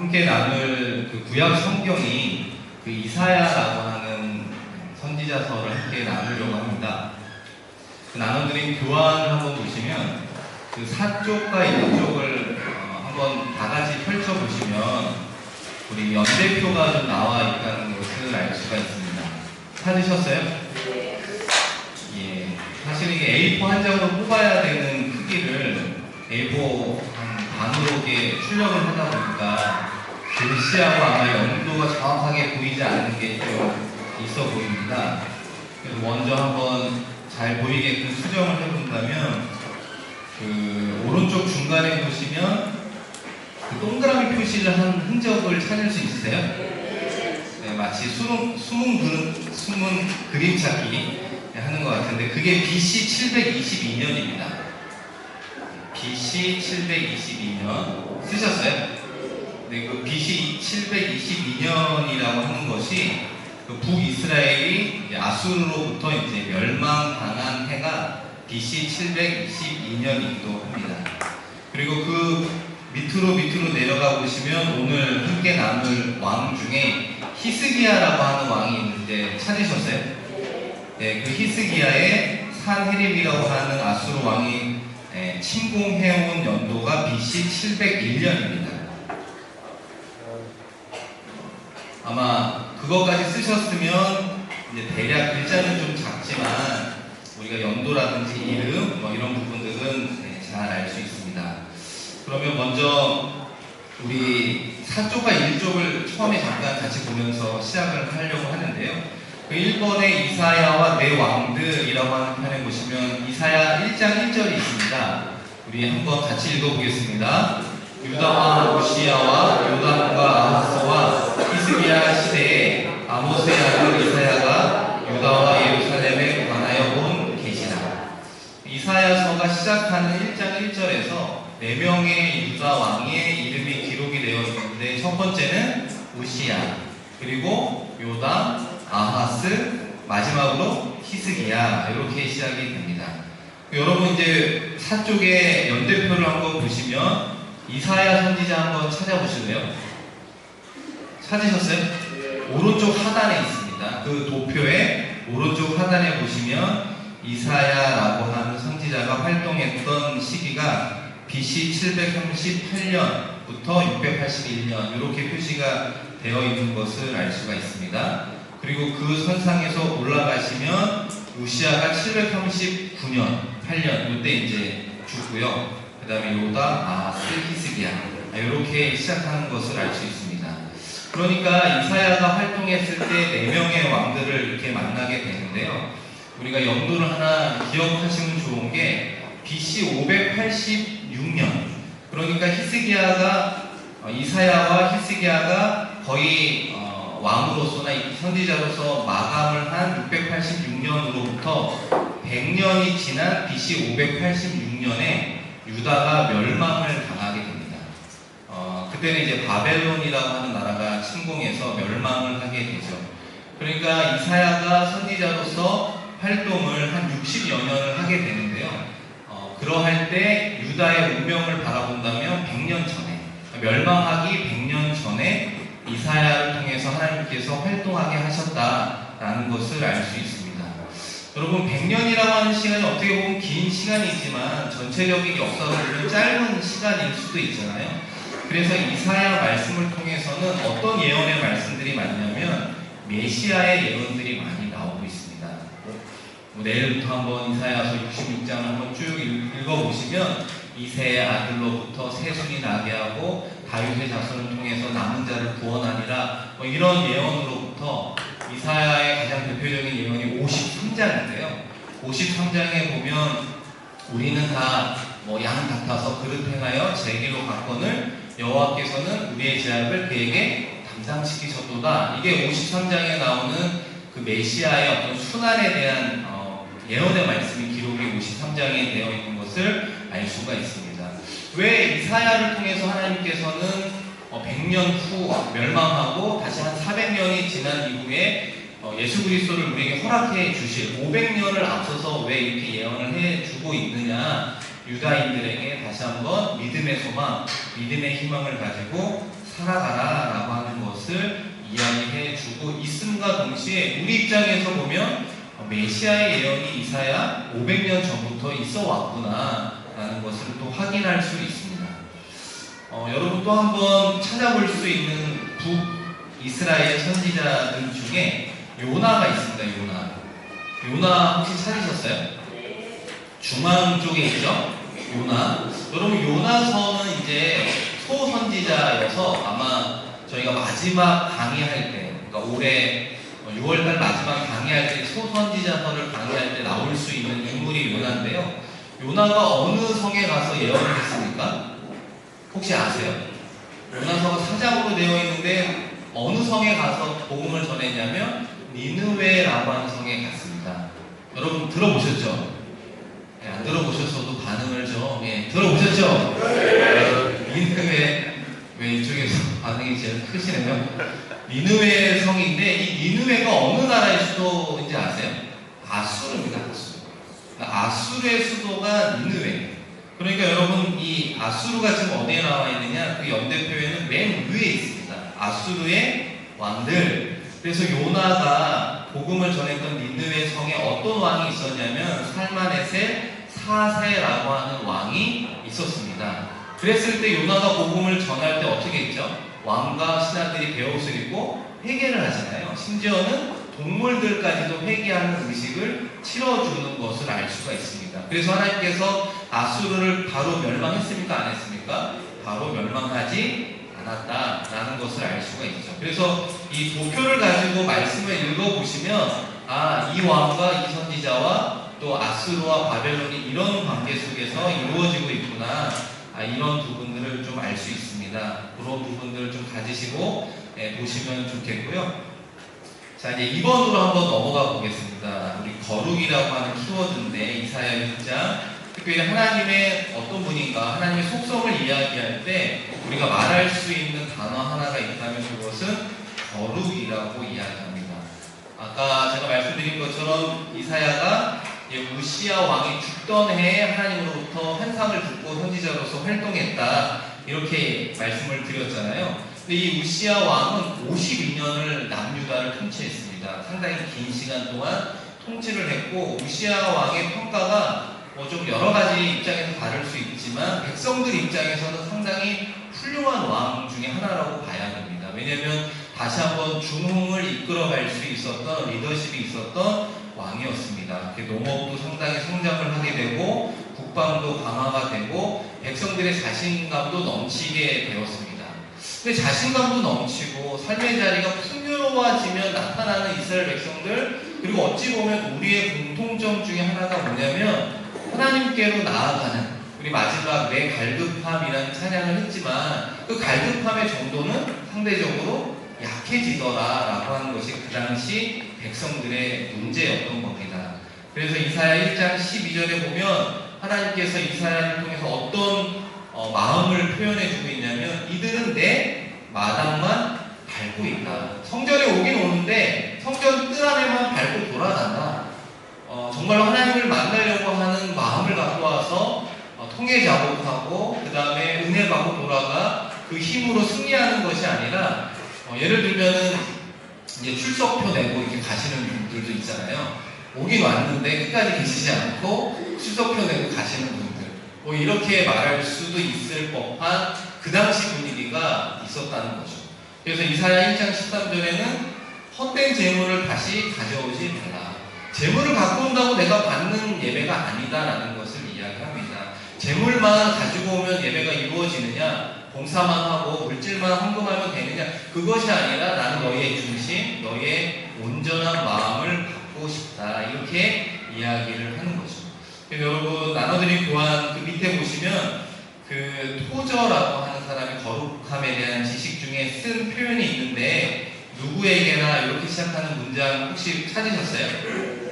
함께 나눌 그 구약 성경이 그 이사야라고 하는 선지자서를 함께 나누려고 합니다. 그 나눠드린 교환을 한번 보시면 그 사쪽과 이쪽을 한번 다 같이 펼쳐보시면 우리 연대표가 좀 나와 있다는 것을 알 수가 있습니다. 찾으셨어요? 예. 사실 이게 A4 한 장으로 뽑아야 되는 크기를 A4 반으로 이렇게 출력을 하다 보니까 글씨하고 아마 연도가 정확하게 보이지 않는 게 좀 있어 보입니다. 그래서 먼저 한번 잘 보이게끔 수정을 해본다면 그 오른쪽 중간에 보시면 그 동그라미 표시를 한 흔적을 찾을 수 있으세요? 네, 마치 숨은 그림 찾기 하는 것 같은데 그게 BC 722년입니다. BC 722년 쓰셨어요? 네, 그 BC 722년이라고 하는 것이 그 북이스라엘이 아수르로부터 이제 멸망당한 해가 BC 722년이기도 합니다. 그리고 그 밑으로 내려가 보시면 오늘 함께 나눌 왕 중에 히스기야라고 하는 왕이 있는데 찾으셨어요? 네, 그 히스기야의 산헤립이라고 하는 아수르 왕이 침공해온 연도가 BC 701년입니다. 아마 그것까지 쓰셨으면 이제 대략 글자는 좀 작지만 우리가 연도라든지 이름 뭐 이런 부분들은 잘 알 수 있습니다. 그러면 먼저 우리 4쪽과 1쪽을 처음에 잠깐 같이 보면서 시작을 하려고 하는데요. 그 1번에 이사야와 내 왕들이라고 하는 편에 보시면 이사야 1장 1절이 있습니다. 우리 한번 같이 읽어보겠습니다. 유다와 우시야와 요담과 아하스와 히스기야 시대에 아모스의 아들 이사야가 유다와 예루살렘에 관하여 본 계시라. 이사야서가 시작하는 1장 1절에서 4명의 유다 왕의 이름이 기록이 되어 있는데 첫 번째는 우시야, 그리고 요담, 아하스, 마지막으로 히스기야 이렇게 시작이 됩니다. 여러분 이제 사쪽의 연대표를 한번 보시면 이사야 선지자 한번 찾아보실래요? 찾으셨어요? 오른쪽 하단에 있습니다. 그 도표의 오른쪽 하단에 보시면 이사야라고 하는 선지자가 활동했던 시기가 BC 738년부터 681년 이렇게 표시가 되어 있는 것을 알 수가 있습니다. 그리고 그 선상에서 올라가시면 우시아가 739년, 8년 이때 이제 죽고요. 그 다음에 요담, 아하스, 히스기야 이렇게 시작하는 것을 알 수 있습니다. 그러니까 이사야가 활동했을 때 4명의 왕들을 이렇게 만나게 되는데요. 우리가 연도를 하나 기억하시면 좋은 게 BC 586년 그러니까 이사야와 히스기야가 거의 왕으로서나 선지자로서 마감을 한 686년으로부터 100년이 지난 BC 586년에 유다가 멸망을 당하게 됩니다. 그때는 이제 바벨론이라고 하는 나라가 침공해서 멸망을 하게 되죠. 그러니까 이사야가 선지자로서 활동을 한 60여 년을 하게 되는데요. 그러할 때 유다의 운명을 바라본다면 100년 전에, 멸망하기 100년 전에 이사야를 통해서 하나님께서 활동하게 하셨다라는 것을 알 수 있습니다. 여러분 100년이라고 하는 시간이 어떻게 보면 긴 시간이지만 전체적인 역사로 보면 짧은 시간일 수도 있잖아요. 그래서 이사야 말씀을 통해서는 어떤 예언의 말씀들이 많냐면 메시아의 예언들이 많이 나오고 있습니다. 내일부터 한번 이사야서 66장을 한번 쭉 읽어보시면 이새의 아들로부터 세순이 나게 하고 다윗의 자손을 통해서 남은 자를 구원하니라 이런 예언으로부터 이사야의 가장 대표적인 예언이 53장인데요. 53장에 보면 우리는 다 양 같아서 그릇 행하여 제 길로 갔거늘 여호와께서는 우리의 죄악을 그에게 담당시키셨도다. 이게 53장에 나오는 그 메시아의 어떤 순환에 대한 예언의 말씀이 기록이 53장에 되어 있는 것을 알 수가 있습니다. 왜 이사야를 통해서 하나님께서는 100년 후 멸망하고 다시 한 400년이 지난 이후에 예수 그리스도를 우리에게 허락해 주실 500년을 앞서서 왜 이렇게 예언을 해주고 있느냐, 유다인들에게 다시 한번 믿음의 소망, 믿음의 희망을 가지고 살아가라라고 하는 것을 이야기해 주고 있음과 동시에 우리 입장에서 보면 메시아의 예언이 이사야 500년 전부터 있어 왔구나 라는 것을 또 확인할 수 있습니다. 여러분 또 한번 찾아볼 수 있는 북이스라엘 선지자들 중에 요나가 있습니다. 요나 혹시 찾으셨어요? 중앙 쪽에 있죠? 요나. 여러분 요나서는 이제 소선지자여서 아마 저희가 마지막 강의할 때, 그러니까 올해 6월달 마지막 강의할 때 소선지자서를 강의할 때 나올 수 있는 인물이 요나인데요. 요나가 어느 성에 가서 예언을 했습니까? 혹시 아세요? 요나서가 4장으로 되어 있는데 어느 성에 가서 복음을 전했냐면 니느웨라고 하는 성에 갔습니다. 여러분 들어보셨죠? 네, 안 들어보셨어도 반응을 좀 들어보셨죠? 니느웨 왜 이쪽에서 반응이 제일 크시네요. 니느웨 성인데 이 니느웨가 어느 나라의 수도인지 아세요? 아수르입니다. 아수르의 수도가 니느웨. 그러니까 여러분 이 아수르가 지금 어디에 나와 있느냐? 그 연대표에는 맨 위에 있습니다. 아수르의 왕들. 그래서 요나가 복음을 전했던 니느웨 성에 어떤 왕이 있었냐면 살마네셀 4세라고 하는 왕이 있었습니다. 그랬을 때 요나가 복음을 전할 때 어떻게 했죠? 왕과 신하들이 배옷을 입고 회개를 하잖아요. 심지어는 동물들까지도 회개하는 의식을 치러주는 것을 알 수가 있습니다. 그래서 하나님께서 아수르를 바로 멸망했습니까? 안 했습니까? 바로 멸망하지 않았다라는 것을 알 수가 있죠. 그래서 이 도표를 가지고 말씀을 읽어보시면 이 왕과 이 선지자와 또 아수르와 바벨론이 이런 관계 속에서 이루어지고 있구나. 이런 부분들을 좀 알 수 있습니다. 그런 부분들을 좀 가지시고 보시면 좋겠고요. 자, 이제 2번으로 한번 넘어가 보겠습니다. 우리 거룩이라고 하는 키워드인데 이사야 6장 특별히 하나님의 어떤 분인가 하나님의 속성을 이야기할 때 우리가 말할 수 있는 단어 하나가 있다면 그것은 거룩이라고 이야기합니다. 아까 제가 말씀드린 것처럼 이사야가 우시야 왕이 죽던 해에 하나님으로부터 환상을 듣고 선지자로서 활동했다 이렇게 말씀을 드렸잖아요. 근데 이 우시야 왕은 52년을 남유다를 통치했습니다. 상당히 긴 시간 동안 통치를 했고 우시야 왕의 평가가 좀 여러 가지 입장에서 다를 수 있지만 백성들 입장에서는 상당히 훌륭한 왕 중에 하나라고 봐야 됩니다. 왜냐하면 다시 한번 중흥을 이끌어갈 수 있었던 리더십이 있었던 왕이었습니다. 농업도 상당히 성장을 하게 되고 국방도 강화가 되고 백성들의 자신감도 넘치게 되었습니다. 근데 자신감도 넘치고 삶의 자리가 풍요로워지면 나타나는 이스라엘 백성들 그리고 어찌 보면 우리의 공통점 중에 하나가 뭐냐면 하나님께로 나아가는 우리 마지막 내 갈급함이라는 찬양을 했지만 그 갈급함의 정도는 상대적으로 약해지더라라고 하는 것이 그 당시 백성들의 문제였던 겁니다. 그래서 이사야 1장 12절에 보면 하나님께서 이사야를 통해서 어떤 마음을 표현해주고 있냐면 이들은 내 마당만 밟고 있다. 성전에 오긴 오는데 성전 뜰 안에만 밟고 돌아간다. 정말로 하나님을 만나려고 하는 마음을 갖고 와서 통해 작업하고 그 다음에 은혜 받고 돌아가 그 힘으로 승리하는 것이 아니라 예를 들면은 이제 출석표 내고 이렇게 가시는 분들도 있잖아요. 오긴 왔는데 끝까지 계시지 않고 출석표 내고 가시는 분들 이렇게 말할 수도 있을 법한 그 당시 분위기가 있었다는 거죠. 그래서 이사야 1장 13절에는 헛된 재물을 다시 가져오지 말라. 재물을 갖고 온다고 내가 받는 예배가 아니다라는 것을 이야기합니다. 재물만 가지고 오면 예배가 이루어지느냐 봉사만 하고 물질만 헌금하면 되느냐 그것이 아니라 나는 너희의 중심 너희의 온전한 마음을 갖고 싶다 이렇게 이야기를 하는 거죠. 여러분 나눠드린 교환 그 밑에 보시면 그 토저라고 하는 사람의 거룩함에 대한 지식 중에 쓴 표현이 있는데 누구에게나 이렇게 시작하는 문장 혹시 찾으셨어요?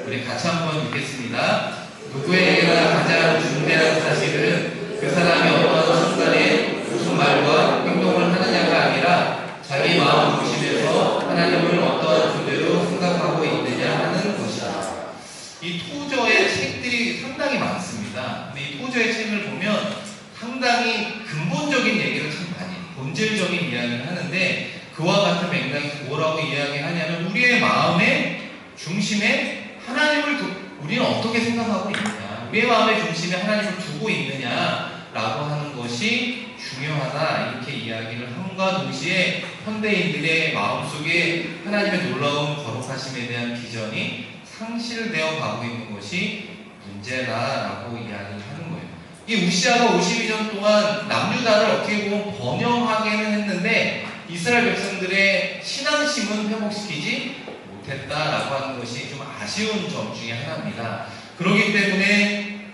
우리 같이 한번 읽겠습니다. 누구에게나 가장 중대한 사실은 그 사람이 어떤 순간에 무슨 말과 행동을 하느냐가 아니라 자기 마음 중심에서 하나님을 어떠한 존재로 생각하고 있느냐 하는 것이다. 이 토저의 책들이 상당히 많습니다. 근데 이 토저의 책을 보면 상당히 근본적인 얘기를 참 많이 본질적인 이야기를 하는데 그와 같은 맥락에서 뭐라고 이야기하냐면 우리의 마음의 중심에 우리는 어떻게 생각하고 있느냐, 우리의 마음의 중심에 하나님을 두고 있느냐라고 하는 것이 중요하다, 이렇게 이야기를 함과 동시에 현대인들의 마음속에 하나님의 놀라운 거룩하심에 대한 비전이 상실되어 가고 있는 것이 문제다라고 이야기를 하는 거예요. 이 우시아가 52년 동안 남유다를 어떻게 보면 번영하게는 했는데 이스라엘 백성들의 신앙심은 회복시키지 못했다라고 하는 것이 좀 아쉬운 점 중에 하나입니다. 그렇기 때문에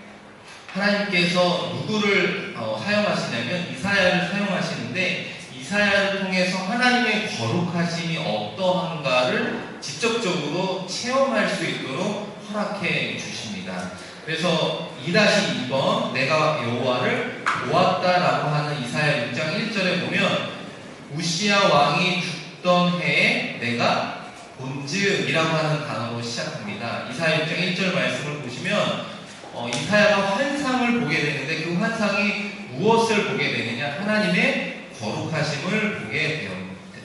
하나님께서 누구를 사용하시냐면 이사야를 사용하시는데 이사야를 통해서 하나님의 거룩하심이 어떠한가를 직접적으로 체험할 수 있도록 허락해 주십니다. 그래서 2-2번 내가 여호와를 보았다라고 하는 이사야 6장 1절에 보면 우시야 왕이 죽던 해에 내가 본즉 이라고 하는 단어로 시작합니다. 이사야 6장 1절 말씀을 보시면 이사야가 환상을 보게 되는데 그 환상이 무엇을 보게 되느냐, 하나님의 거룩하심을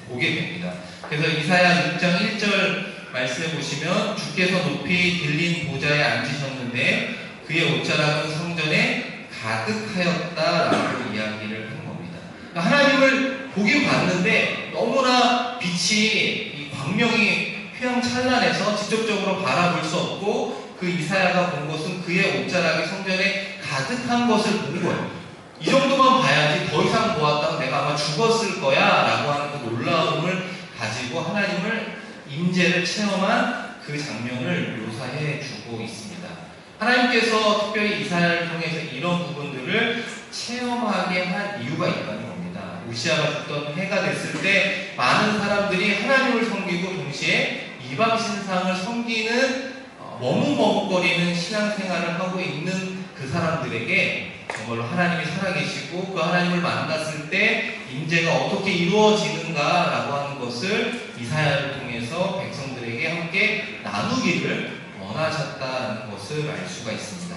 보게 됩니다. 그래서 이사야 6장 1절 말씀해 보시면 주께서 높이 들린 보좌에 앉으셨는데 그의 옷자락은 성전에 가득하였다라고 이야기를 한 겁니다. 그러니까 하나님을 보긴 봤는데 너무나 빛이, 이 광명이 휘황찬란해서 직접적으로 바라볼 수 없고 그 이사야가 본 것은 그의 옷자락이 성전에 가득한 것을 본 거예요. 이 정도만 봐야지 더 이상 보았다면 내가 아마 죽었을 거야 라고 하는 그 놀라움을 가지고 하나님을 임재를 체험한 그 장면을 묘사해 주고 있습니다. 하나님께서 특별히 이사야를 통해서 이런 부분들을 체험하게 한 이유가 있다는 겁니다. 우시아가 죽던 해가 됐을 때 많은 사람들이 하나님을 섬기고 동시에 이방 신상을 섬기는 머뭇머뭇거리는 신앙생활을 하고 있는 그 사람들에게 정말로 하나님이 살아계시고 그 하나님을 만났을 때 임재가 어떻게 이루어지는가라고 하는 것을 이사야를 통해서 백성들에게 함께 나누기를 원하셨다는 것을 알 수가 있습니다.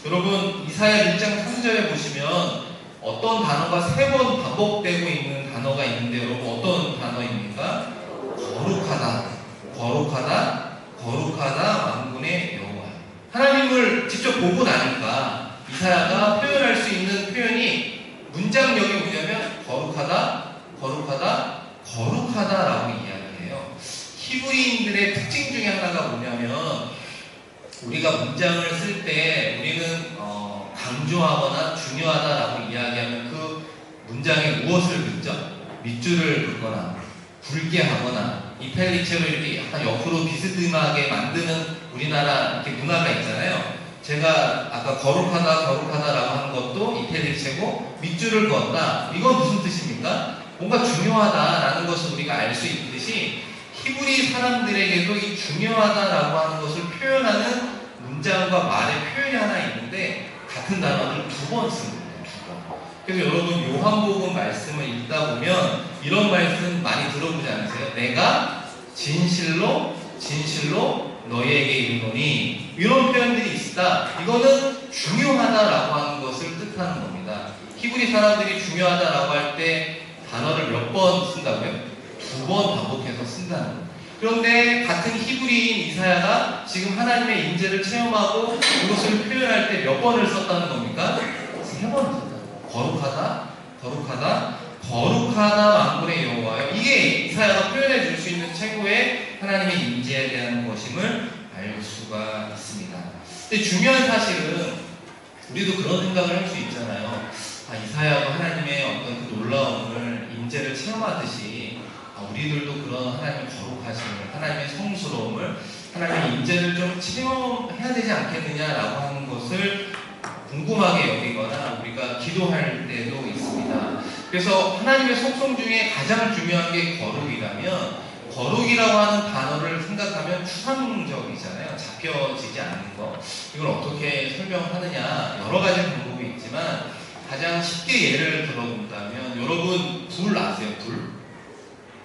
여러분, 이사야 1장 3절에 보시면 어떤 단어가 3번 반복되고 있는 단어가 있는데 여러분 어떤 단어입니까? 거룩하다, 거룩하다, 거룩하다 만군의 여호와. 하나님을 직접 보고 나니까 이사야가 표현할 수 있는 표현이 문장력이 뭐냐면 거룩하다, 거룩하다, 거룩하다라고 이야기해요. 히브리인들의 특징 중에 하나가 뭐냐면 우리가 문장을 쓸 때 우리는 강조하거나 중요하다라고 이야기하면 그 문장에 무엇을 긋죠? 밑줄을 긋거나 굵게 하거나 이탈리체로 이렇게 약간 옆으로 비스듬하게 만드는 우리나라 이렇게 문화가 있잖아요. 제가 아까 거룩하다, 거룩하다라고 하는 것도 이탈리체고 밑줄을 그었다. 이건 무슨 뜻입니까? 뭔가 중요하다라는 것을 우리가 알 수 있듯이 히브리 사람들에게도 이 중요하다라고 하는 것을 표현하는 문장과 말의 표현이 하나 있는데 같은 단어를 2번 쓰는 거예요. 2번. 그래서 여러분 요한복음 말씀을 읽다 보면 이런 말씀 많이 들어보지 않으세요? 내가 진실로 진실로 너희에게 이르노니, 이런 표현들이 있다. 이거는 중요하다라고 하는 것을 뜻하는 겁니다. 히브리 사람들이 중요하다라고 할 때 단어를 몇 번 쓴다고요? 2번 반복해서 쓴다는 거예요. 그런데 같은 히브리인 이사야가 지금 하나님의 임재를 체험하고 그것을 표현할 때 몇 번을 썼다는 겁니까? 3번을 썼다. 거룩하다, 거룩하다, 거룩하다 만군의 여호와여. 이게 이사야가 표현해 줄 수 있는 최고의 하나님의 임재에 대한 것임을 알 수가 있습니다. 근데 중요한 사실은 우리도 그런 생각을 할 수 있잖아요. 이사야도 하나님의 어떤 그 놀라움을 임재를 체험하듯이 우리들도 그런 하나님의 거룩하심을, 하나님의 성스러움을, 하나님의 임재를 좀 체험해야 되지 않겠느냐라고 하는 것을 궁금하게 여기거나 우리가 기도할 때도 있습니다. 그래서 하나님의 속성 중에 가장 중요한 게 거룩이라면, 거룩이라고 하는 단어를 생각하면 추상적이잖아요. 잡혀지지 않는 거. 이걸 어떻게 설명하느냐, 여러 가지 방법이 있지만 가장 쉽게 예를 들어본다면, 여러분 불 아세요?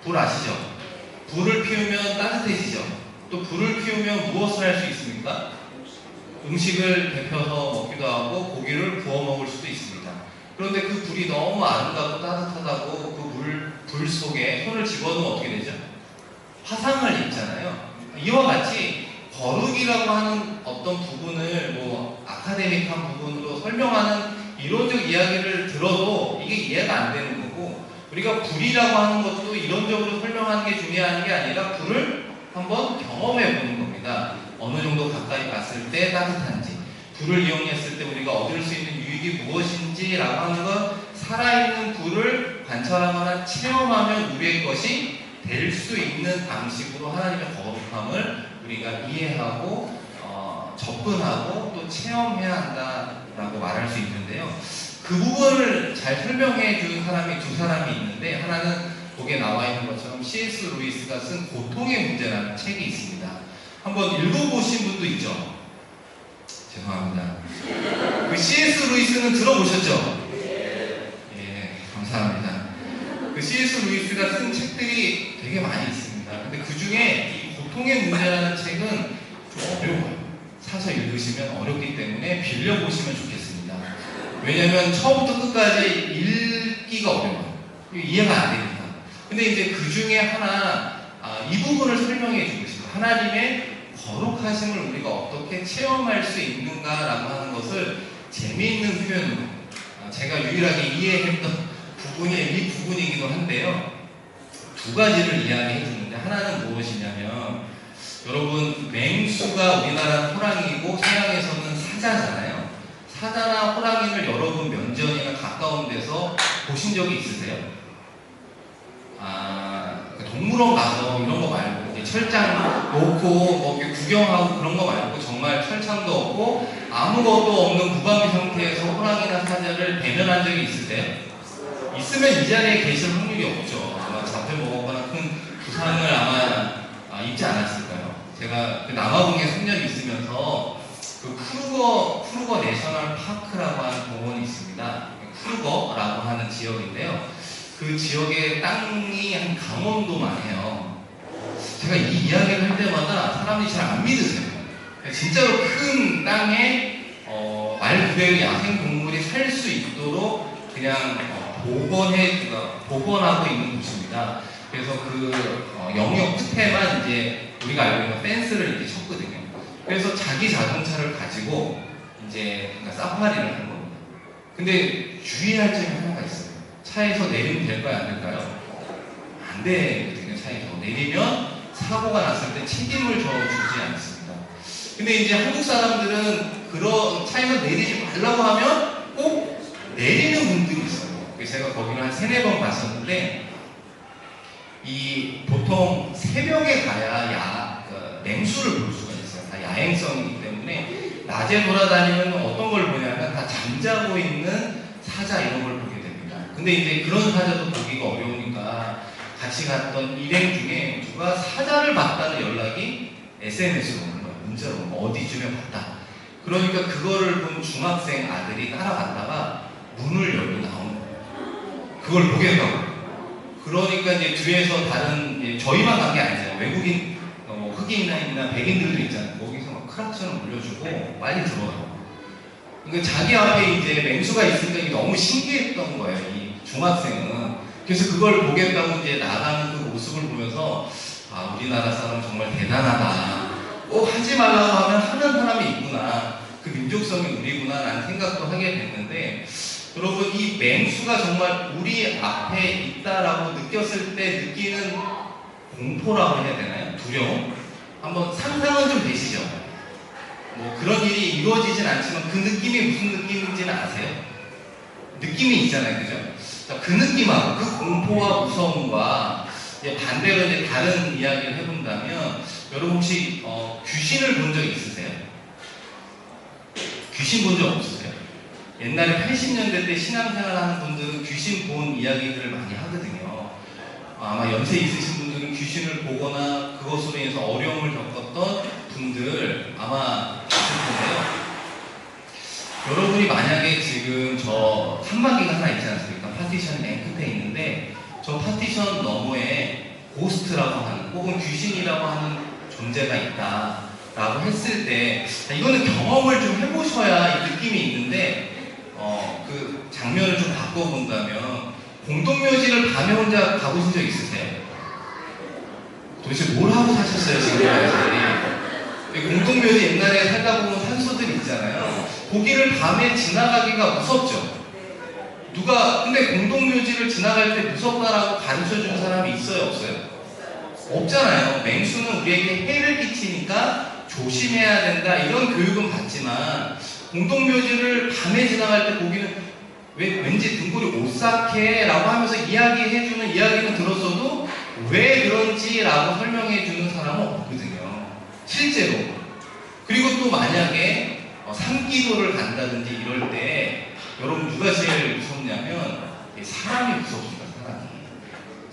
불 아시죠? 불을 피우면 따뜻해지죠. 또 불을 피우면 무엇을 할 수 있습니까? 음식을 데펴서 먹기도 하고 고기를 구워 먹을 수도 있습니다. 그런데 그 불이 너무 아름답고 따뜻하다고 그 불 속에 손을 집어넣으면 어떻게 되죠? 화상을 입잖아요. 이와 같이 거룩이라고 하는 어떤 부분을 뭐 아카데믹한 부분으로 설명하는 이론적 이야기를 들어도 이게 이해가 안 되는 거고, 우리가 불이라고 하는 것도 이론적으로 설명하는 게 중요한 게 아니라 불을 한번 경험해 보는 겁니다. 어느 정도 가까이 갔을 때 따뜻한지, 불을 이용했을 때 우리가 얻을 수 있는 유익이 무엇인지라고 하는 것, 살아있는 불을 관찰하거나 체험하면 우리의 것이 될 수 있는 방식으로 하나님의 거룩함을 우리가 이해하고 접근하고 또 체험해야 한다라고 말할 수 있는데요. 그 부분을 잘 설명해 준 사람이 두 사람이 있는데, 하나는 거기에 나와 있는 것처럼 C.S. 루이스가 쓴 고통의 문제라는 책이 있습니다. 한번 읽어보신 분도 있죠? 죄송합니다. 그 C.S. 루이스는 들어보셨죠? 예, 감사합니다. 그 C.S. 루이스가 쓴 책들이 되게 많이 있습니다. 근데 그 중에 이 고통의 문제라는 책은 좀 어려워요. 사서 읽으시면 어렵기 때문에 빌려보시면 좋겠습니다. 왜냐면 처음부터 끝까지 읽기가 어려워요. 이해가 안 되니까. 근데 이제 그 중에 하나, 이 부분을 설명해 주고 싶어요. 하나님의 거룩하심을 우리가 어떻게 체험할 수 있는가라고 하는 것을 재미있는 표현으로, 제가 유일하게 이해했던 부분이 이 부분이기도 한데요. 두 가지를 이야기해 주는데, 하나는 무엇이냐면, 여러분, 맹수가 우리나라는 호랑이고 서양에서는 사자잖아요. 사자나 호랑이를 여러분 면전이나 가까운 데서 보신 적이 있으세요? 동물원 가서 이런 거 말고, 이제 철장 놓고 뭐 이렇게 구경하고 그런 거 말고, 정말 철창도 없고 아무것도 없는 무방비 상태에서 호랑이나 사자를 대면한 적이 있으세요? 있으면 이 자리에 계실 확률이 없죠. 아마 잡혀먹었거나 큰 부상을 아마 입지 않았을까요? 제가 그 남아공에 3년 있으면서 그 크루거 내셔널 파크라고 하는 공원이 있습니다. 크루거라고 하는 지역인데요. 그 지역의 땅이 한 강원도만 해요. 제가 이 이야기를 할 때마다 사람들이 잘 안 믿으세요. 진짜로 큰 땅에 말 그대로 야생 동물이 살 수 있도록 그냥 복원하고 있는 곳입니다. 그래서 그 영역 끝에만 이제 우리가 알고 있는 펜스를 이제 쳤거든요. 그래서 자기 자동차를 가지고 이제 사파리를 하는 겁니다. 근데 주의할 점이 하나가 있어요. 차에서 내리면 될까요? 안 될까요? 안 되거든요. 차에서 내리면 사고가 났을 때 책임을 져주지 않습니다. 근데 이제 한국 사람들은 그런 차에서 내리지 말라고 하면 꼭 내리는 분들이 있어요. 제가 거기를 한 3-4번 갔었는데, 보통 새벽에 가야 맹수를 볼 수가 있어요. 다 야행성이기 때문에 낮에 돌아다니면 어떤 걸 보냐면 다 잠자고 있는 사자 이런 걸 보게 됩니다. 근데 이제 그런 사자도 보기가 어려우니까 같이 갔던 일행 중에 누가 사자를 봤다는 연락이 SNS로 오는 거예요. 문자로 오는 거예요. 어디쯤에 봤다. 그러니까 그거를 본 중학생 아들이 따라갔다가 문을 열고 나오는 거예요. 그걸 보겠다고. 그러니까 이제 뒤에서 다른, 저희만 간 게 아니잖아요. 외국인, 흑인이나 백인들도 있잖아요. 거기서 막 크락처럼 올려주고 빨리 들어가고. 그러니까 자기 앞에 이제 맹수가 있으니까 이게 너무 신기했던 거예요. 이 중학생은. 그래서 그걸 보겠다고 이제 나가는 그 모습을 보면서, 우리나라 사람 정말 대단하다. 꼭 하지 말라고 하면 하는 사람이 있구나. 그 민족성이 우리구나 라는 생각도 하게 됐는데, 여러분, 이 맹수가 정말 우리 앞에 있다라고 느꼈을 때 느끼는 공포라고 해야 되나요? 두려움? 한번 상상은 좀 되시죠? 뭐 그런 일이 이루어지진 않지만 그 느낌이 무슨 느낌인지는 아세요? 느낌이 있잖아요, 그죠? 그 느낌하고 그 공포와 무서움과 반대로 이제 다른 이야기를 해본다면, 여러분 혹시 귀신을 본 적 있으세요? 귀신 본 적 없으세요? 옛날에 80년대 때 신앙생활 하는 분들은 귀신 본 이야기들을 많이 하거든요. 아마 연세 있으신 분들은 귀신을 보거나 그것으로 인해서 어려움을 겪었던 분들 아마 있을 텐데요. 여러분이 만약에 지금 저 칸막이가 하나 있지 않습니까? 파티션 맨 끝에 있는데, 저 파티션 너머에 고스트라고 하는, 혹은 귀신이라고 하는 존재가 있다 라고 했을 때, 이거는 경험을 좀 해보셔야 이 느낌이 있는데, 그 장면을 좀 바꿔본다면, 공동묘지를 밤에 혼자 가보신 적 있으세요? 도대체 뭘 하고 사셨어요, 지금까지? 공동묘지 옛날에 살다 보면 산소들 있잖아요. 거기를 밤에 지나가기가 무섭죠? 근데 공동묘지를 지나갈 때 무섭다라고 가르쳐주는 사람이 있어요, 없어요? 없잖아요. 맹수는 우리에게 해를 끼치니까 조심해야 된다, 이런 교육은 받지만, 공동묘지를 밤에 지나갈 때 거기는 왠지 등골이 오싹해 라고 하면서 이야기해주는 이야기는 들었어도 왜 그런지라고 설명해주는 사람은 없거든요. 실제로. 그리고 또 만약에 산기도를 간다든지 이럴 때 여러분 누가 제일 무섭냐면 사람이 무섭습니다. 사람이.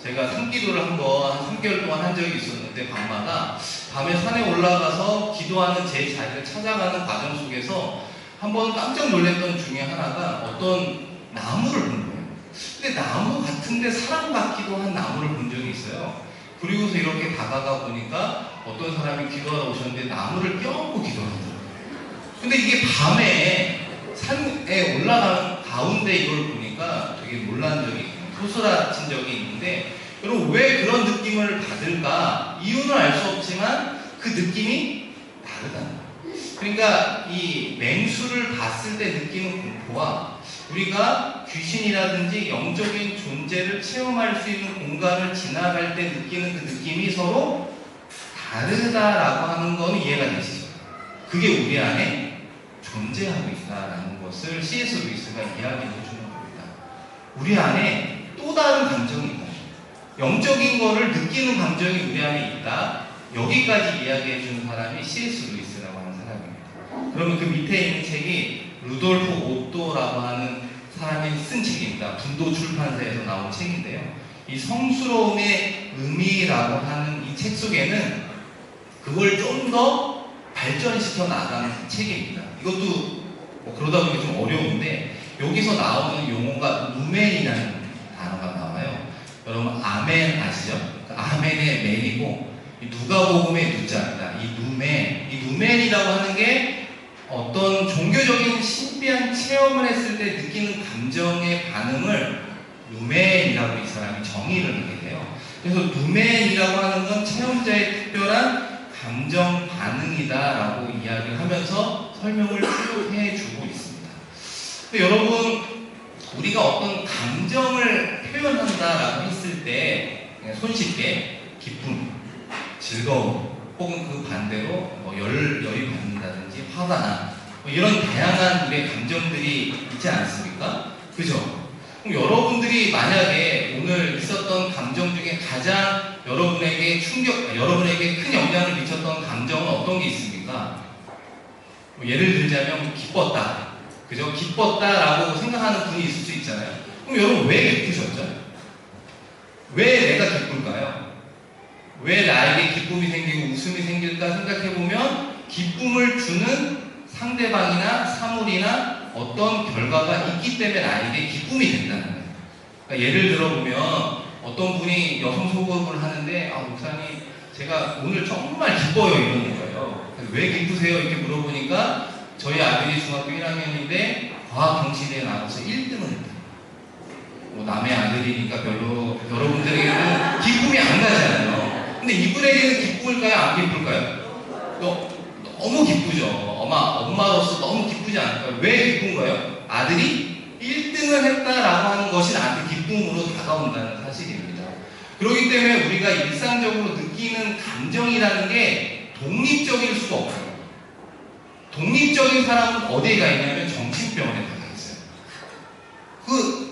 제가 산기도를 한 3개월 동안 한 적이 있었는데 밤마다 밤에 산에 올라가서 기도하는 제 자리를 찾아가는 과정 속에서 한번 깜짝 놀랐던 중에 하나가 어떤 나무를 본 거예요. 근데 나무 같은데 사람 같기도 한 나무를 본 적이 있어요. 그리고서 이렇게 다가가 보니까 어떤 사람이 기도하러 오셨는데 나무를 껴안고 기도하더라고요. 근데 이게 밤에 산에 올라가는 가운데 이걸 보니까 되게 놀란 적이 있어요. 소스라친 적이 있는데, 여러분 왜 그런 느낌을 받을까? 이유는 알 수 없지만 그 느낌이 다르다는 거예요. 그러니까 이 맹수를 봤을 때 느끼는 공포와 우리가 귀신이라든지 영적인 존재를 체험할 수 있는 공간을 지나갈 때 느끼는 그 느낌이 서로 다르다라고 하는 건 이해가 되시죠? 그게 우리 안에 존재하고 있다라는 것을 C.S. 루이스가 이야기해 주는 겁니다. 우리 안에 또 다른 감정이 있다. 영적인 거를 느끼는 감정이 우리 안에 있다. 여기까지 이야기해 주는 사람이 C.S. 루이스라고 하는 사람입니다. 그러면 그 밑에 있는 책이 루돌프 오또라고 하는 사람이 쓴 책입니다. 분도 출판사에서 나온 책인데요. 이 성스러움의 의미라고 하는 이 책 속에는 그걸 좀 더 발전시켜 나가는 책입니다. 이것도 그러다 보니 좀 어려운데, 여기서 나오는 용어가 누멘이라는 단어가 나와요. 여러분 아멘 아시죠? 아멘의 맨이고 누가복음의 누자입니다. 이 누멘이라고 하는 게 어떤 종교적인 신비한 체험을 했을 때 느끼는 감정의 반응을 누멘이라고 이 사람이 정의를 하게 돼요. 그래서 누멘이라고 하는 건 체험자의 특별한 감정 반응이다라고 이야기를 하면서 설명을 쭉 해주고 있습니다. 근데 여러분, 우리가 어떤 감정을 표현한다라고 했을 때 손쉽게 기쁨, 즐거움, 혹은 그 반대로 열이 받는다든지 화가 나, 이런 다양한 우리의 감정들이 있지 않습니까? 그죠? 그럼 여러분들이 만약에 오늘 있었던 감정 중에 가장 여러분에게 큰 영향을 미쳤던 감정은 어떤 게 있습니까? 예를 들자면 기뻤다. 그죠? 기뻤다라고 생각하는 분이 있을 수 있잖아요. 그럼 여러분 왜 기쁘셨죠? 왜 내가 기쁠까요? 왜 나에게 기쁨이 생기고 웃음이 생길까 생각해보면 기쁨을 주는 상대방이나 사물이나 어떤 결과가 있기 때문에 나에게 기쁨이 된다는 거예요. 그러니까 예를 들어보면 어떤 분이 여성 소급을 하는데 목사님 제가 오늘 정말 기뻐요 이러는 거예요. 왜 기쁘세요? 이렇게 물어보니까 저희 아들이 중학교 1학년인데 과학 경시대에 나가서 1등을 했다. 남의 아들이니까 별로 여러분들에게는 기쁨이 안 가잖아요. 근데 이분에게는 기쁠까요? 안 기쁠까요? 너무 기쁘죠. 엄마로서 너무 기쁘지 않을까요? 왜 기쁜가요? 아들이 1등을 했다라고 하는 것이 나한테 기쁨으로 다가온다는 사실입니다. 그렇기 때문에 우리가 일상적으로 느끼는 감정이라는 게 독립적일 수가 없어요. 독립적인 사람은 어디에 가 있냐면 정신병원에 가 있어요.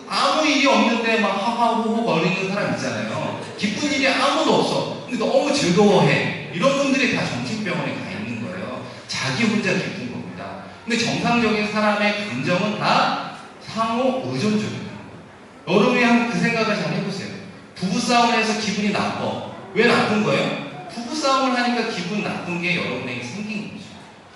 아무 일이 없는데 막 하하호호 거리는 사람 있잖아요. 기쁜 일이 아무도 없어. 근데 너무 즐거워해. 이런 분들이 다 정신병원에 가 있는 거예요. 자기 혼자 기쁜 겁니다. 근데 정상적인 사람의 감정은 다 상호 의존적이에요. 여러분이 한번 그 생각을 잘 해보세요. 부부싸움을 해서 기분이 나빠. 왜 나쁜 거예요? 부부싸움을 하니까 기분 나쁜 게 여러분에게 생긴 거죠.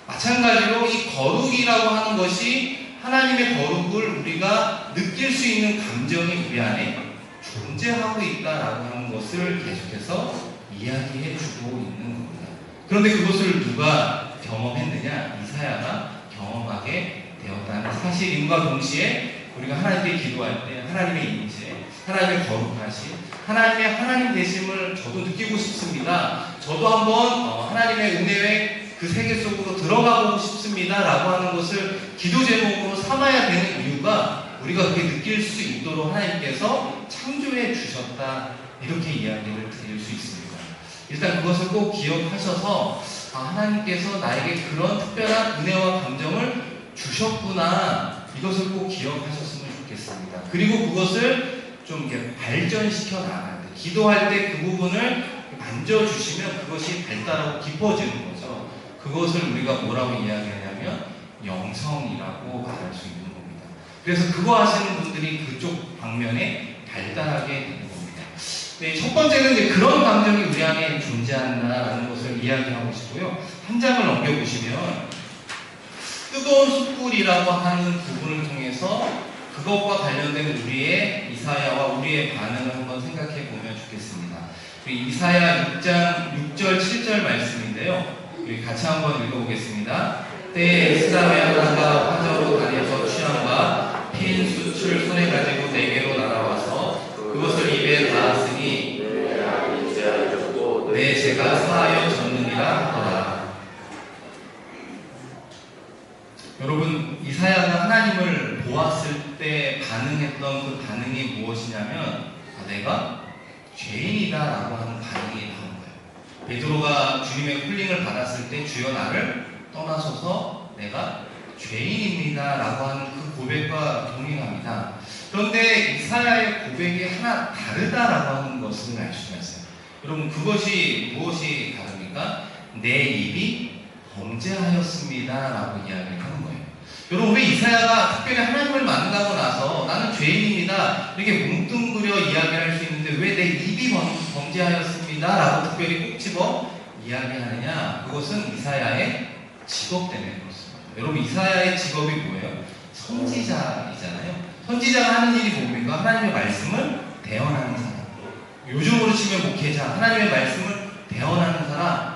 마찬가지로 이 거룩이라고 하는 것이 하나님의 거룩을 우리가 느낄 수 있는 감정이 우리 안에 존재하고 있다라고 하는 것을 계속해서 이야기해주고 있는 겁니다. 그런데 그것을 누가 경험했느냐? 이사야가 경험하게 되었다는 사실임과 동시에 우리가 하나님께 기도할 때 하나님의 임재, 하나님의 거룩하심, 하나님의 하나님 되심을 저도 느끼고 싶습니다. 저도 한번 하나님의 은혜의 그 세계 속으로 들어가고 싶습니다 라고 하는 것을 기도 제목으로 삼아야 되는 이유가 우리가 그렇게 느낄 수 있도록 하나님께서 창조해 주셨다, 이렇게 이야기를 드릴 수 있습니다. 일단 그것을 꼭 기억하셔서 하나님께서 나에게 그런 특별한 은혜와 감정을 주셨구나, 이것을 꼭 기억하셨으면 좋겠습니다. 그리고 그것을 좀 이렇게 발전시켜 나가야 돼요. 기도할 때 그 부분을 만져주시면 그것이 발달하고 깊어지는 거죠. 그것을 우리가 뭐라고 이야기하냐면 영성이라고 말할 수 있는 겁니다. 그래서 그거 하시는 분들이 그쪽 방면에 발달하게 되는 겁니다. 네, 첫 번째는 이제 그런 감정이 우리 안에 존재한다라는 것을 이야기하고 싶고요. 한 장을 넘겨보시면 뜨거운 숯불이라고 하는 부분을 통해서 그것과 관련된 우리의 이사야와 우리의 반응을 한번 생각해 보면 좋겠습니다. 이사야 6장 6절 7절 말씀인데요. 우리 같이 한번 읽어보겠습니다. 때에 스다메 하나가 화저로 다니어서 취함과 핀 숯을 손에 가지고 내게로 날아와서 그것을 입에 닿았으니 내 죄가 사하여 졌느니라 하더라. 여러분, 이사야가 하나님을 보았을 때 반응했던 그 반응이 무엇이냐면 내가 죄인이다 라고 하는 반응이 나온 거예요. 베드로가 주님의 홀링을 받았을 때 주여 나를 떠나소서 내가 죄인입니다 라고 하는 그 고백과 동행합니다. 그런데 이사야의 고백이 하나 다르다라고 하는 것을 알 수가 있어요. 여러분, 그것이 무엇이 다릅니까? 내 입이 범죄하였습니다 라고 이야기를 하는 거예요. 여러분, 왜 이사야가 특별히 하나님을 만나고 나서 나는 죄인입니다 이렇게 뭉뚱그려 이야기할 수 있는데 왜 내 입이 범죄하였습니다 라고 특별히 꼭 집어 이야기하느냐? 그것은 이사야의 직업 때문에 그렇습니다. 여러분, 이사야의 직업이 뭐예요? 선지자이잖아요. 선지자가 하는 일이 뭡니까? 하나님의 말씀을 대언하는 사람. 요즘으로 치면 목회자, 하나님의 말씀을 대언하는 사람,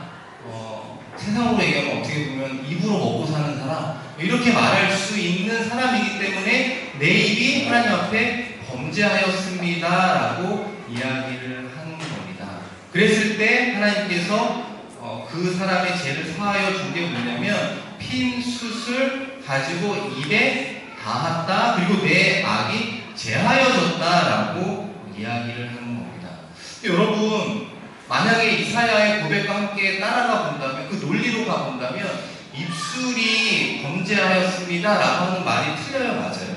세상으로 얘기하면 어떻게 보면 입으로 먹고 사는 사람, 이렇게 말할 수 있는 사람이기 때문에 내 입이 하나님 앞에 범죄하였습니다 라고 이야기를 하는 겁니다. 그랬을 때 하나님께서 그 사람의 죄를 사하여 준 게 뭐냐면 핀 숯을 가지고 입에 닿았다, 그리고 내 악이 제하여졌다 라고 이야기를 하는 겁니다. 여러분, 만약에 이사야의 고백과 함께 따라가 본다면, 그 논리로 가본다면 입술이 범죄하였습니다 라고 하는 말이 틀려요. 맞아요.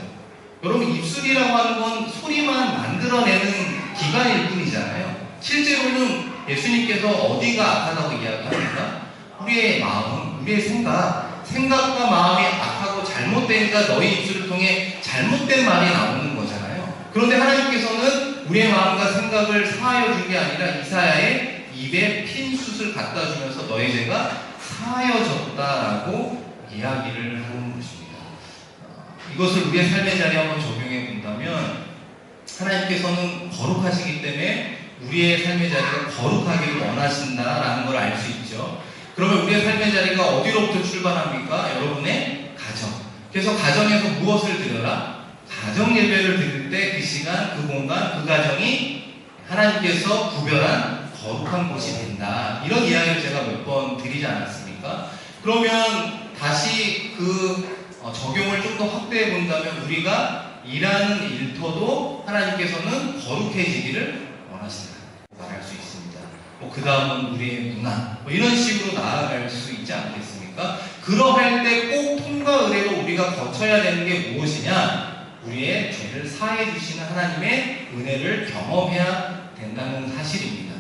여러분, 입술이라고 하는 건 소리만 만들어내는 기관일 뿐이잖아요. 실제로는 예수님께서 어디가 악하다고 이야기합니까? 우리의 마음, 우리의 생각과 마음이 악하고 잘못되니까 너희 입술을 통해 잘못된 말이 나오는 거잖아요. 그런데 하나님께서는 우리의 마음과 생각을 사하여 준 게 아니라 이사야의 입에 핀 숯을 갖다 주면서 너희 죄가 사하여졌다라고 이야기를 하는 것입니다. 이것을 우리의 삶의 자리에 한번 적용해 본다면 하나님께서는 거룩하시기 때문에 우리의 삶의 자리가 거룩하기를 원하신다라는 걸 알 수 있죠. 그러면 우리의 삶의 자리가 어디로부터 출발합니까? 여러분의 가정. 그래서 가정에서 무엇을 드려라? 가정 예배를 드릴 때 그 시간, 그 공간, 그 가정이 하나님께서 구별한 거룩한 곳이 된다. 이런 이야기를 제가 몇 번 드리지 않았습니까? 그러면 다시 그 적용을 좀 더 확대해 본다면 우리가 일하는 일터도 하나님께서는 거룩해지기를 원하신다. 말할 수 있습니다. 그 다음은 우리의 문화. 이런 식으로 나아갈 수 있지 않겠습니까? 그러할 때 꼭 통과 의례로 우리가 거쳐야 되는 게 무엇이냐? 우리의 죄를 사해 주시는 하나님의 은혜를 경험해야 된다는 사실입니다.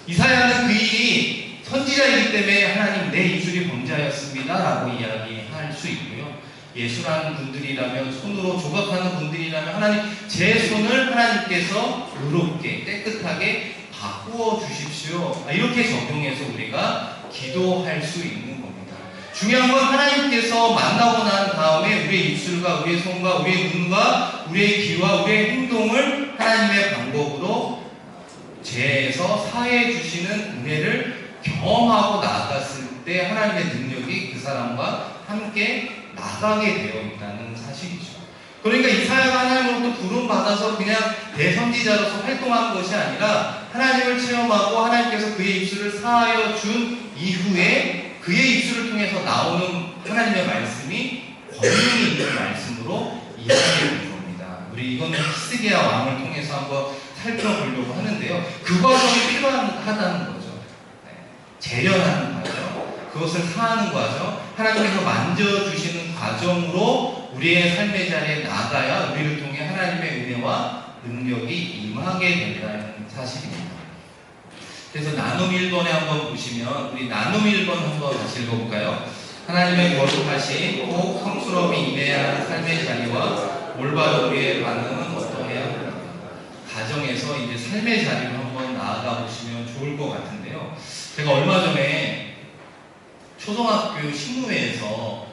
이사야는 그 일이 선지자이기 때문에 하나님 내 입술이 범죄하였습니다 라고 이야기할 수 있고요. 예술하는 분들이라면, 손으로 조각하는 분들이라면 하나님 제 손을 하나님께서 의롭게 깨끗하게 바꾸어 주십시오, 이렇게 적용해서 우리가 기도할 수 있는 겁니다. 중요한 건 하나님께서 만나고 난 다음에 우리의 입술과 우리의 손과 우리의 눈과 우리의 귀와 우리의 행동을 하나님의 방법으로 죄에서 사해 주시는 은혜를 경험하고 나아갔을 때 하나님의 능력이 그 사람과 함께 나가게 되어 있다는 사실이죠. 그러니까 이사야가 하나님으로부터 부름받아서 그냥 대선지자로서 활동한 것이 아니라 하나님을 체험하고 하나님께서 그의 입술을 사하여 준 이후에 그의 입술을 통해서 나오는 하나님의 말씀이 권능이 있는 말씀으로 이야기해 준 겁니다. 우리 이거는 히스기야 왕을 통해서 한번 살펴보려고 하는데요. 그 과정이 필요하다는 거죠. 재련하는 과정, 그것을 사하는 과정, 하나님께서 만져주시는 과정으로 우리의 삶의 자리에 나가야 우리를 통해 하나님의 은혜와 능력이 임하게 된다는 사실입니다. 그래서 나눔 1번에 한번 보시면, 우리 나눔 1번 한번 다시 읽어볼까요? 하나님의 거룩하신 꼭 성스러움이 임해야 하는 삶의 자리와 올바른 우리의 반응은 어떠해야 합니까? 가정에서 이제 삶의 자리로 한번 나아가 보시면 좋을 것 같은데요. 제가 얼마 전에 초등학교 신우회에서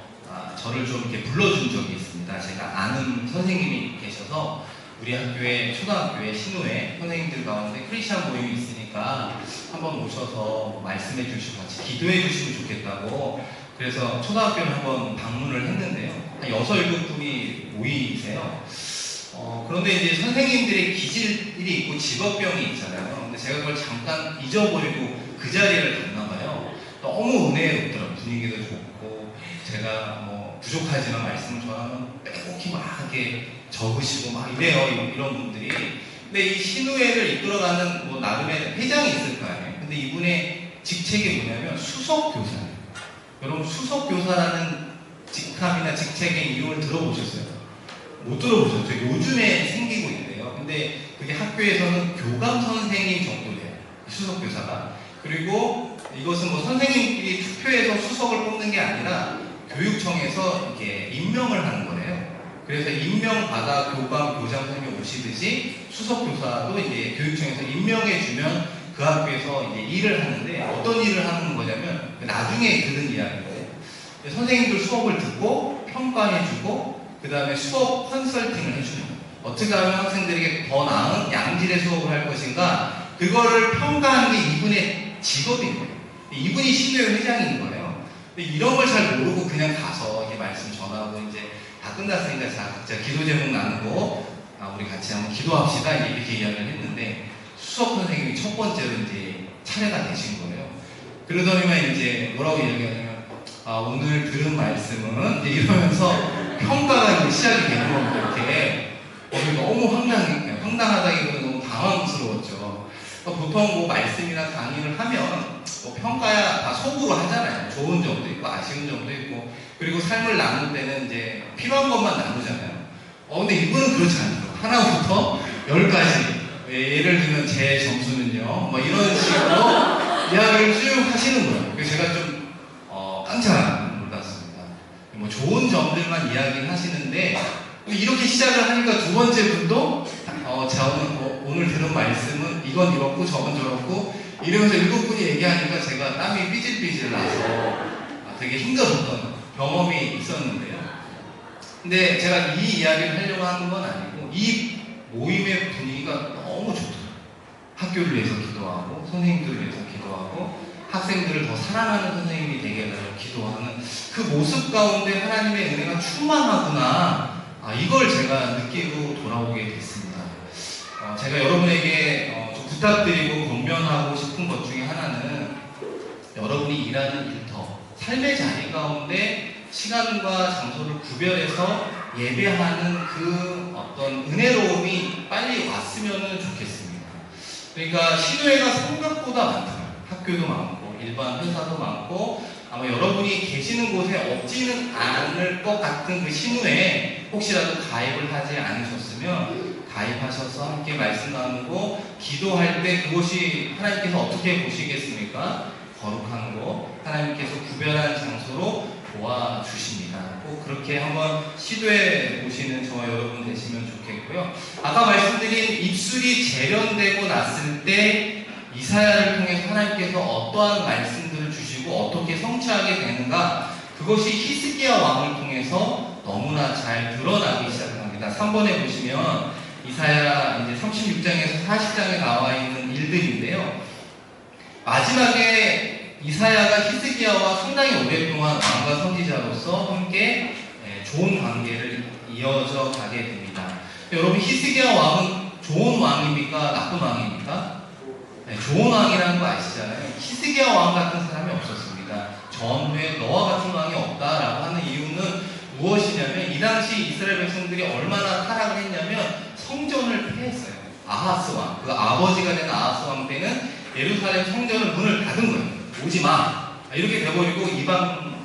저를 좀 이렇게 불러준 적이 있습니다. 제가 아는 선생님이 계셔서 우리 학교에, 초등학교에 신우회 선생님들 가운데 크리스찬 모임이 있으니까 한번 오셔서 말씀해 주시고 같이 기도해 주시면 좋겠다고, 그래서 초등학교를 한번 방문을 했는데요. 한 6, 7분이 모이세요. 그런데 이제 선생님들의 기질이 있고 직업병이 있잖아요. 근데 제가 그걸 잠깐 잊어버리고 그 자리를 갔나 봐요. 너무 은혜롭더라고요. 분위기도 좋고, 제가 뭐 부족하지만 말씀을 전하면 빼곡히 막 이렇게 적으시고 막 이래요. 이런 분들이. 근데 이 신우회를 이끌어가는 뭐 나름의 회장이 있을 거 아니에요. 근데 이분의 직책이 뭐냐면 수석교사예요. 여러분, 수석교사라는 직함이나 직책의 이름을 들어보셨어요? 못 들어보셨죠? 요즘에 생기고 있대요. 근데 그게 학교에서는 교감 선생님 정도 돼요. 수석교사가. 그리고 이것은 뭐 선생님끼리 투표해서 수석을 뽑는 게 아니라 교육청에서 이렇게 임명을 하는 거래요. 그래서 임명받아 교감, 교장 선생님이 오시듯이 수석교사도 이제 교육청에서 임명해주면 그 학교에서 이제 일을 하는데, 어떤 일을 하는 거냐면 나중에 들은 이야기인데, 선생님들 수업을 듣고 평가해주고 그 다음에 수업 컨설팅을 해주는 거예요. 어떻게 하면 학생들에게 더 나은 양질의 수업을 할 것인가, 그거를 평가하는 게 이분의 직업인 거예요. 이분이 신우회 회장인 거예요. 근데 이런 걸 잘 모르고 그냥 가서 이렇게 말씀 전하고 이제 다 끝났으니까 자, 각자 기도 제목 나누고 우리 같이 한번 기도합시다 이렇게 이야기를 했는데, 수석 선생님이 첫 번째로 이제 차례가 되신 거예요. 그러더니만 이제 뭐라고 이야기하냐면, 오늘 들은 말씀은 이제 이러면서 평가가 이제 시작이 되는 겁니다. 이렇게 너무 황당하다기보다 너무 당황스러웠죠. 보통 뭐 말씀이나 강의를 하면 뭐 평가야 다 속으로 하잖아요. 좋은 점도 있고 아쉬운 점도 있고, 그리고 삶을 나눌 때는 이제 필요한 것만 나누잖아요. 근데 이분은 그렇지 않더라고요. 하나부터 10까지. 예를 들면 제 점수는요, 뭐 이런 식으로 이야기를 쭉 하시는 거예요. 그래서 제가 좀 깜짝 놀랐습니다. 뭐 좋은 점들만 이야기를 하시는데, 이렇게 시작을 하니까 두 번째 분도 오늘 들은 말씀은 이건 이렇고 저건 저렇고 이러면서 7분이 얘기하니까 제가 땀이 삐질삐질 나서 되게 힘들었던 경험이 있었는데요. 근데 제가 이 이야기를 하려고 하는 건 아니고, 이 모임의 분위기가 너무 좋더라고요. 학교를 위해서 기도하고, 선생님들을 위해서 기도하고, 학생들을 더 사랑하는 선생님이 되게 해달라고 기도하는 그 모습 가운데 하나님의 은혜가 충만하구나, 이걸 제가 느끼고 돌아오게 됐습니다. 제가 여러분에게 좀 부탁드리고 권면하고 싶은 것 중에 하나는, 여러분이 일하는 일터, 삶의 자리 가운데 시간과 장소를 구별해서 예배하는 그 어떤 은혜로움이 빨리 왔으면 좋겠습니다. 그러니까 신우회가 생각보다 많더라고요. 학교도 많고 일반 회사도 많고, 아마 여러분이 계시는 곳에 없지는 않을 것 같은 그 신우회에 혹시라도 가입을 하지 않으셨으면 가입하셔서 함께 말씀 나누고 기도할 때 그곳이 하나님께서 어떻게 보시겠습니까? 거룩한 곳, 하나님께서 구별한 장소로 도와주십니다. 꼭 그렇게 한번 시도해 보시는 저와 여러분 되시면 좋겠고요. 아까 말씀드린 입술이 재련되고 났을 때 이사야를 통해서 하나님께서 어떠한 말씀들을 주시고 어떻게 성취하게 되는가, 그것이 히스기야 왕을 통해서 너무나 잘 드러나기 시작합니다. 3번에 보시면 이사야 이제 36장에서 40장에 나와 있는 일들인데요. 마지막에 이사야가 히스기야와 상당히 오랫동안 왕과 선지자로서 함께 좋은 관계를 이어져 가게 됩니다. 여러분, 히스기야 왕은 좋은 왕입니까? 나쁜 왕입니까? 네, 좋은 왕이라는 거 아시잖아요. 히스기야 왕 같은 사람이 없었습니다. 전후에 너와 같은 왕이 없다라고 하는 이유는 무엇이냐면, 이 당시 이스라엘 백성들이 얼마나 타락을 했냐면 성전을 폐했어요. 아하스 왕, 그 아버지가 된 아하스 왕 때는 예루살렘 성전을 문을 닫은 거예요. 오지 마, 이렇게 돼버리고 이방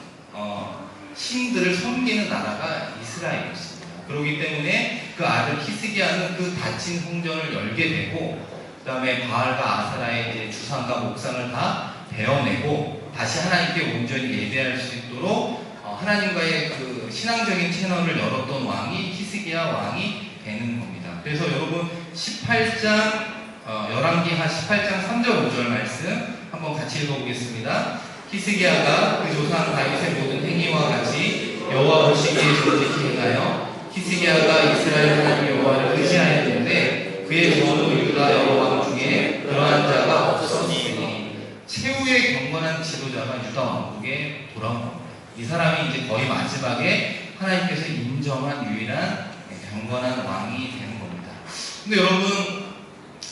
신들을 섬기는 나라가 이스라엘이었습니다. 그렇기 때문에 그 아들 히스기야는 그 닫힌 성전을 열게 되고, 그 다음에 바알과 아사라의 이제 주상과 목상을 다 베어내고 다시 하나님께 온전히 예배할 수 있도록 하나님과의 그 신앙적인 채널을 열었던 왕이 히스기야 왕이 되는 겁니다. 그래서 여러분 18장 열왕기하 18장 3절 5절 말씀 한번 같이 읽어보겠습니다. 히스기야가 그 조상 다윗의 모든 행위와 같이 여호와 보시기에 정직히 행하여 히스기야가 이스라엘 하나님 여호와를 의지하였는데 그의 전후 유다 여러 왕 중에 그러한 자가 없었으니 최후의 경건한 지도자가 유다 왕국에 돌아온 겁니다. 이 사람이 이제 거의 마지막에 하나님께서 인정한 유일한 경건한 왕이 되는 겁니다. 근데 여러분,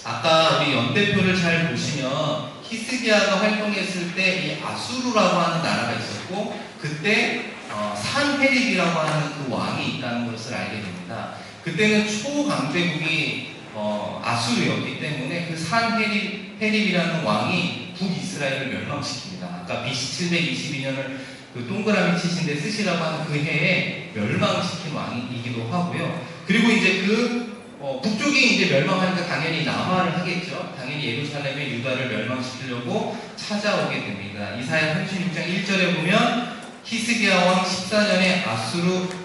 아까 우리 연대표를 잘 보시면 히스기야가 활동했을 때 이 아수르라고 하는 나라가 있었고, 그때 산헤립이라고 하는 그 왕이 있다는 것을 알게 됩니다. 그때는 초강대국이 아수르였기 때문에 그 산헤립이라는 왕이 북이스라엘을 멸망시킵니다. 아까 BC 722년을 그 동그라미 치신데 쓰시라고 하는 그 해에 멸망시킨 왕이기도 하고요. 그리고 이제 북쪽이 이제 멸망하니까 당연히 남하를 하겠죠. 당연히 예루살렘의 유다를 멸망시키려고 찾아오게 됩니다. 이사야 36장 1절에 보면 히스기야 왕 14년에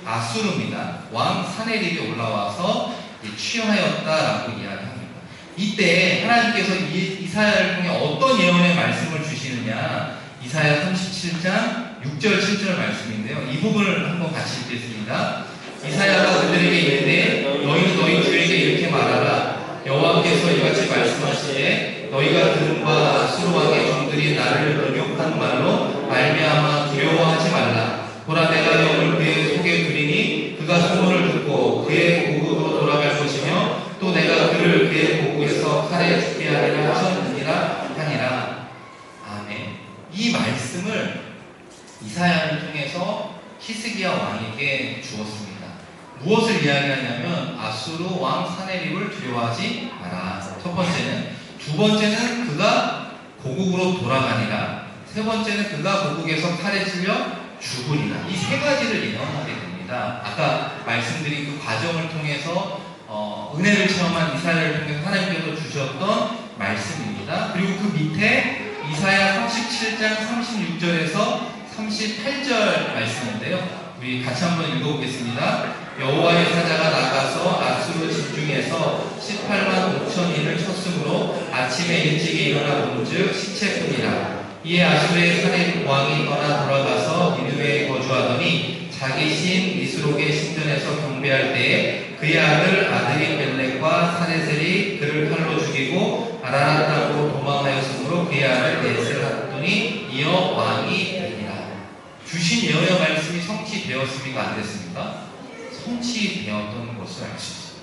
아수르입니다. 왕 사네립이 올라와서 취하였다라고 이야기합니다. 이때 하나님께서 이사야를 통해 어떤 예언의 말씀을 주시느냐, 이사야 37장 6절 7절 말씀인데요. 이 부분을 한번 같이 읽겠습니다. 이사야가 그들에게 이르되 너희는 너희 주에게 이렇게 말하라. 여호와께서 이같이 말씀하시되 너희가 들은 바 아수르 왕의 종들이 나를 능욕한 말로 말미암아 두려워하지 말라. 보라, 내가 영을 그의 속에 두리니 그가 소문을 듣고 그의 고국으로 돌아갈 것이며 또 내가 그를 그의 고국에서 칼에 죽게 하리라 하셨느니라 하니라. 아멘. 이 말씀을 이사야를 통해서 히스기야 왕에게 주었습니다. 무엇을 이야기하냐면 아수르 왕 사네립을 두려워하지 마라. 첫 번째는. 두 번째는 그가 고국으로 돌아가니라. 세 번째는 그가 고국에서 칼에 찔려 죽으리라. 이 세 가지를 예언하게 됩니다. 아까 말씀드린 그 과정을 통해서 은혜를 체험한 이사야를 통해서 하나님께서 주셨던 말씀입니다. 그리고 그 밑에 이사야 37장 36절에서 38절 말씀인데요. 우리 같이 한번 읽어보겠습니다. 여호와의 사자가 나가서 아수르 집중에서 18만 5천인을 쳤으므로 아침에 일찍이 일어나 본즉 시체뿐이라. 이에 아수르의 사내 왕이 떠나 돌아가서 니느웨에 거주하더니 자기 신 니스록의 신전에서 경배할 때에 그의 아들이 벨렉과 사레셀이 그를 칼로 죽이고 아라란 땅으로 도망하였으므로 그의 아들 넷을 하더니 이어 왕이 되니라. 주신 예언의 말씀이 성취되었습니까? 안 됐습니까? 성취되었던 것을 알 수 있습니다.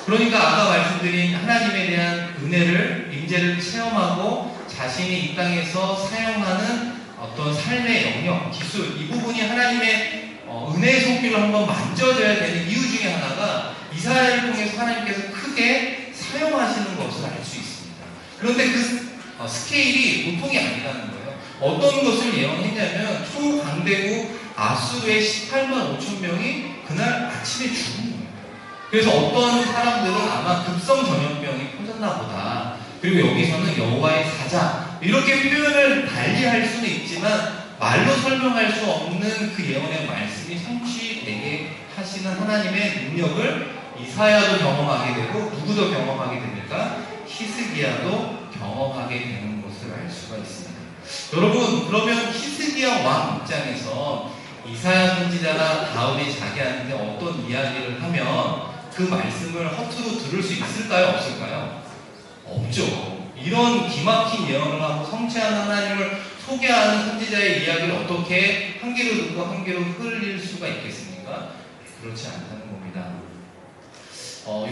그러니까 아까 말씀드린 하나님에 대한 은혜를, 임재를 체험하고 자신이 이 땅에서 사용하는 어떤 삶의 영역, 기술, 이 부분이 하나님의 은혜의 손길로 한번 만져져야 되는 이유 중에 하나가 이사야를 통해서 하나님께서 크게 사용하시는 것을 알 수 있습니다. 그런데 그 스케일이 보통이 아니라는 거예요. 어떤 것을 예언했냐면 초강대국 아수르의 18만 5천 명이 그날 아침에 죽은 거예요. 그래서 어떤 사람들은 아마 급성 전염병이 퍼졌나 보다. 그리고 여기서는 여호와의 사자, 이렇게 표현을 달리할 수는 있지만 말로 설명할 수 없는 그 예언의 말씀이 성취되게 하시는 하나님의 능력을 이사야도 경험하게 되고 누구도 경험하게 됩니까? 히스기야도 경험하게 되는 것을 알 수가 있습니다. 여러분, 그러면 히스기야 왕 입장에서 이사야 선지자나 다윗이 자기한테 어떤 이야기를 하면 그 말씀을 허투루 들을 수 있을까요? 없을까요? 없죠. 이런 기막힌 예언을 하고 성취하는 하나님을 소개하는 선지자의 이야기를 어떻게 한 귀로 듣고 한 귀로 흘릴 수가 있겠습니까? 있습니까? 그렇지 않다는 겁니다.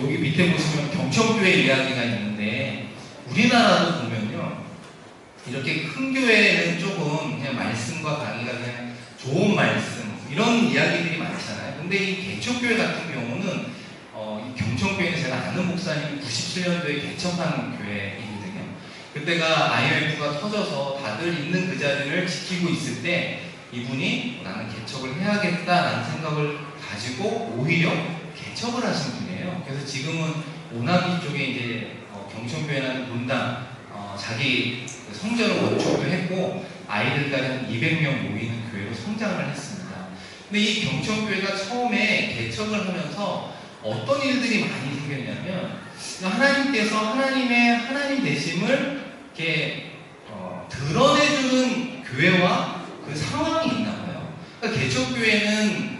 여기 밑에 보시면 경청교회 이야기가 있는데 우리나라도 보면요, 이렇게 큰 교회는 조금 그냥 말씀과 강의가 그냥 좋은 말씀 이런 이야기들이 많잖아요. 근데 이 개척교회 같은 경우는 이 경청교회는 제가 아는 목사님이 97년도에 개척한 교회이거든요. 그때가 IMF가 터져서 다들 있는 그 자리를 지키고 있을 때 이분이 나는 개척을 해야겠다라는 생각을 가지고 오히려 개척을 하신 분이에요. 그래서 지금은 오나기 쪽에 이제 경청교회라는 본당 자기 성전을 건축도 했고 아이들까지 한 200명 모이는 교회로 성장을 했습니다. 근데 이 경청교회가 처음에 개척을 하면서 어떤 일들이 많이 생겼냐면 하나님께서 하나님의 하나님 되심을 이렇게 드러내주는 교회와 그 상황이 있나 봐요. 그러니까 개척교회는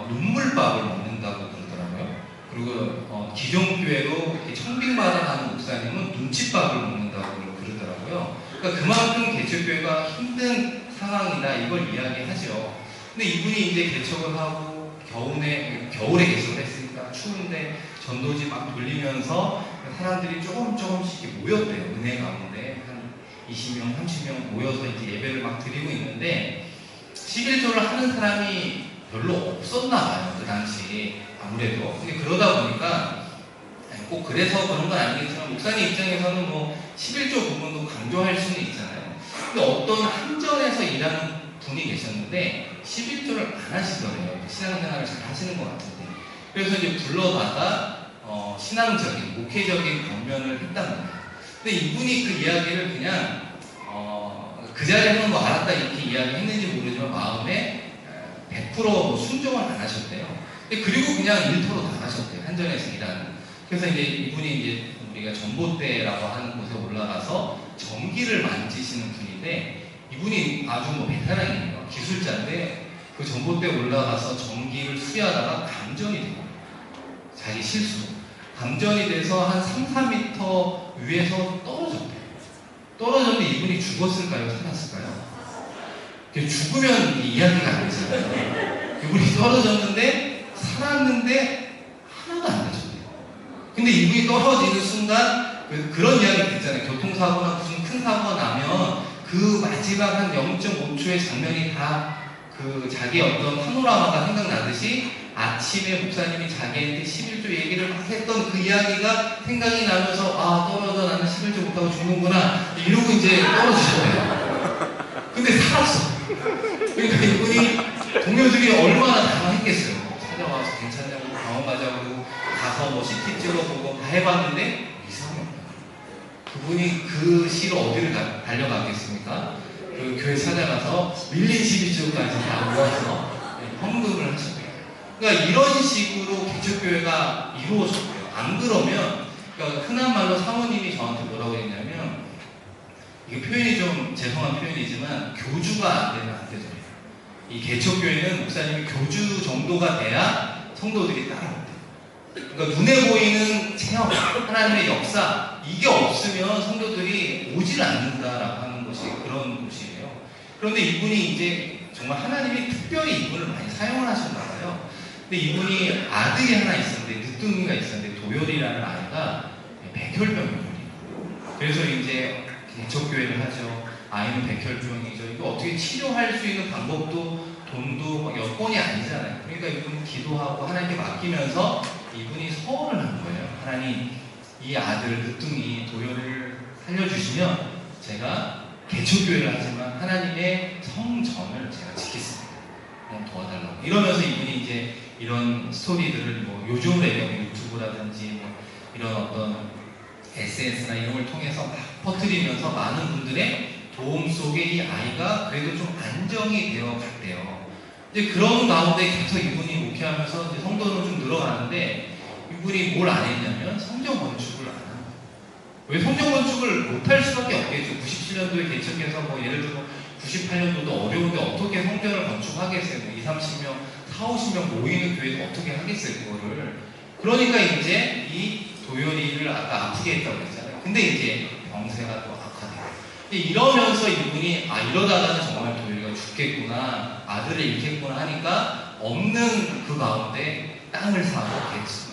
눈물밥을 먹는다고 그러더라고요. 그리고 기존 교회로 청빙받아 가는 목사님은 눈칫밥을 먹는다고 그러더라고요. 그러니까 그만큼 개척교회가 힘든 상황이다 이걸 이야기하죠. 근데 이분이 이제 개척을 하고 겨울에 개척을 했으니까 추운데 전도지 막 돌리면서 사람들이 조금씩 모였대요. 은혜 가운데 한 20명, 30명 모여서 이제 예배를 막 드리고 있는데 11조를 하는 사람이 별로 없었나 봐요. 그 당시 아무래도. 근데 그러다 보니까 꼭 그래서 그런 건 아니겠지만 목사님 입장에서는 뭐 11조 부분도 강조할 수는 있잖아요. 근데 어떤 한전에서 일하는 분이 계셨는데 11조를 안 하시더래요. 신앙생활을 잘 하시는 것 같은데. 그래서 이제 불러다가 신앙적인, 목회적인 권면을 했답니다. 근데 이분이 그 이야기를 그냥 그 자리에서는 뭐 알았다 이렇게 이야기했는지 모르지만 마음에 100% 순종을 안 하셨대요. 그리고 그냥 일터로 나가셨대요. 한전에서 일하는. 그래서 이제 이분이 이제 우리가 전봇대라고 하는 곳에 올라가서 전기를 만지시는 분인데 이분이 아주 뭐 베테랑이에요. 기술자인데 그 전봇대에 올라가서 전기를 수리하다가 감전이 돼요. 자기 실수로. 감전이 돼서 한 3, 4m 위에서 떨어졌대요. 떨어졌는데 이분이 죽었을까요? 살았을까요? 죽으면 이야기가 아니잖아요. 이분이 떨어졌는데 살았는데 하나도 안 다쳤대요. 근데 이분이 떨어지는 순간 그런 이야기 있잖아요. 교통사고나 무슨 큰 사고가 나면 그 마지막 한 0.5초의 장면이 다 그 자기 어떤 파노라마가 생각나듯이 아침에 목사님이 자기한테 11조 얘기를 막 했던 그 이야기가 생각이 나면서 떨어져 나는 11조 못하고 죽는구나 이러고 이제 떨어지셨대요. 근데 살았어. 그러니까 이분이 동료들이 얼마나 당황했겠어요. 찾아와서 괜찮냐고 병원 가자고 가서 뭐 CT 찍어보고 다 해봤는데 이상이 없다. 그분이 그 시로 어디를 달려가겠습니까? 그 교회 찾아가서 밀린 11조까지 다 모아서 헌금을 하셨대요. 그러니까 이런 식으로 개척교회가 이루어졌고요. 안 그러면 그러니까 흔한 말로 사모님이 저한테 뭐라고 했냐면 이게 표현이 좀 죄송한 표현이지만 교주가 안 되면 안 되더래요. 이 개척교회는 목사님이 교주 정도가 돼야 성도들이 따라온대요. 그러니까 눈에 보이는 체험, 하나님의 역사 이게 없으면 성도들이 오질 않는다라고 하는 것이 그런 곳이에요. 그런데 이분이 이제 정말 하나님이 특별히 이분을 많이 사용을 하셨나 봐요. 근데 이분이 아들이 하나 있었는데 늦둥이가 있었는데 도열이라는 아이가 백혈병이에요. 그래서 이제 개척교회를 하죠. 아이는 백혈병이죠. 이거 어떻게 치료할 수 있는 방법도 돈도 여건이 아니잖아요. 그러니까 이분은 기도하고 하나님께 맡기면서 이분이 서원을 한 거예요. 하나님, 이 아들 늦둥이 도열을 살려주시면 제가 개척교회를 하지만 하나님의 성전을 제가 지키겠습니다. 그냥 도와달라고. 이러면서 이분이 이제 이런 스토리들을 뭐 요즘의 유튜브라든지 뭐 이런 어떤 SNS나 이런 걸 통해서 막 퍼뜨리면서 많은 분들의 도움 속에 이 아이가 그래도 좀 안정이 되어 갔대요. 이제 그런 가운데 계속 이분이 목회하면서 이제 성도는 좀 늘어가는데 이분이 뭘 안 했냐면 성전 건축을 안 한 거예요. 왜 성전 건축을 못할 수밖에 없겠죠. 97년도에 개척해서 뭐 예를 들어 98년도도 어려운데 어떻게 성전을 건축하겠어요. 2, 30명, 4, 50명 모이는 교회도 어떻게 하겠어요, 그거를. 그러니까 이제 이 도열이를 아까 아프게 했다고 했잖아요. 근데 이제 병세가 또 악화돼요. 이러면서 이분이 이러다가는 정말 도열이가 죽겠구나, 아들을 잃겠구나 하니까 없는 그 가운데 땅을 사고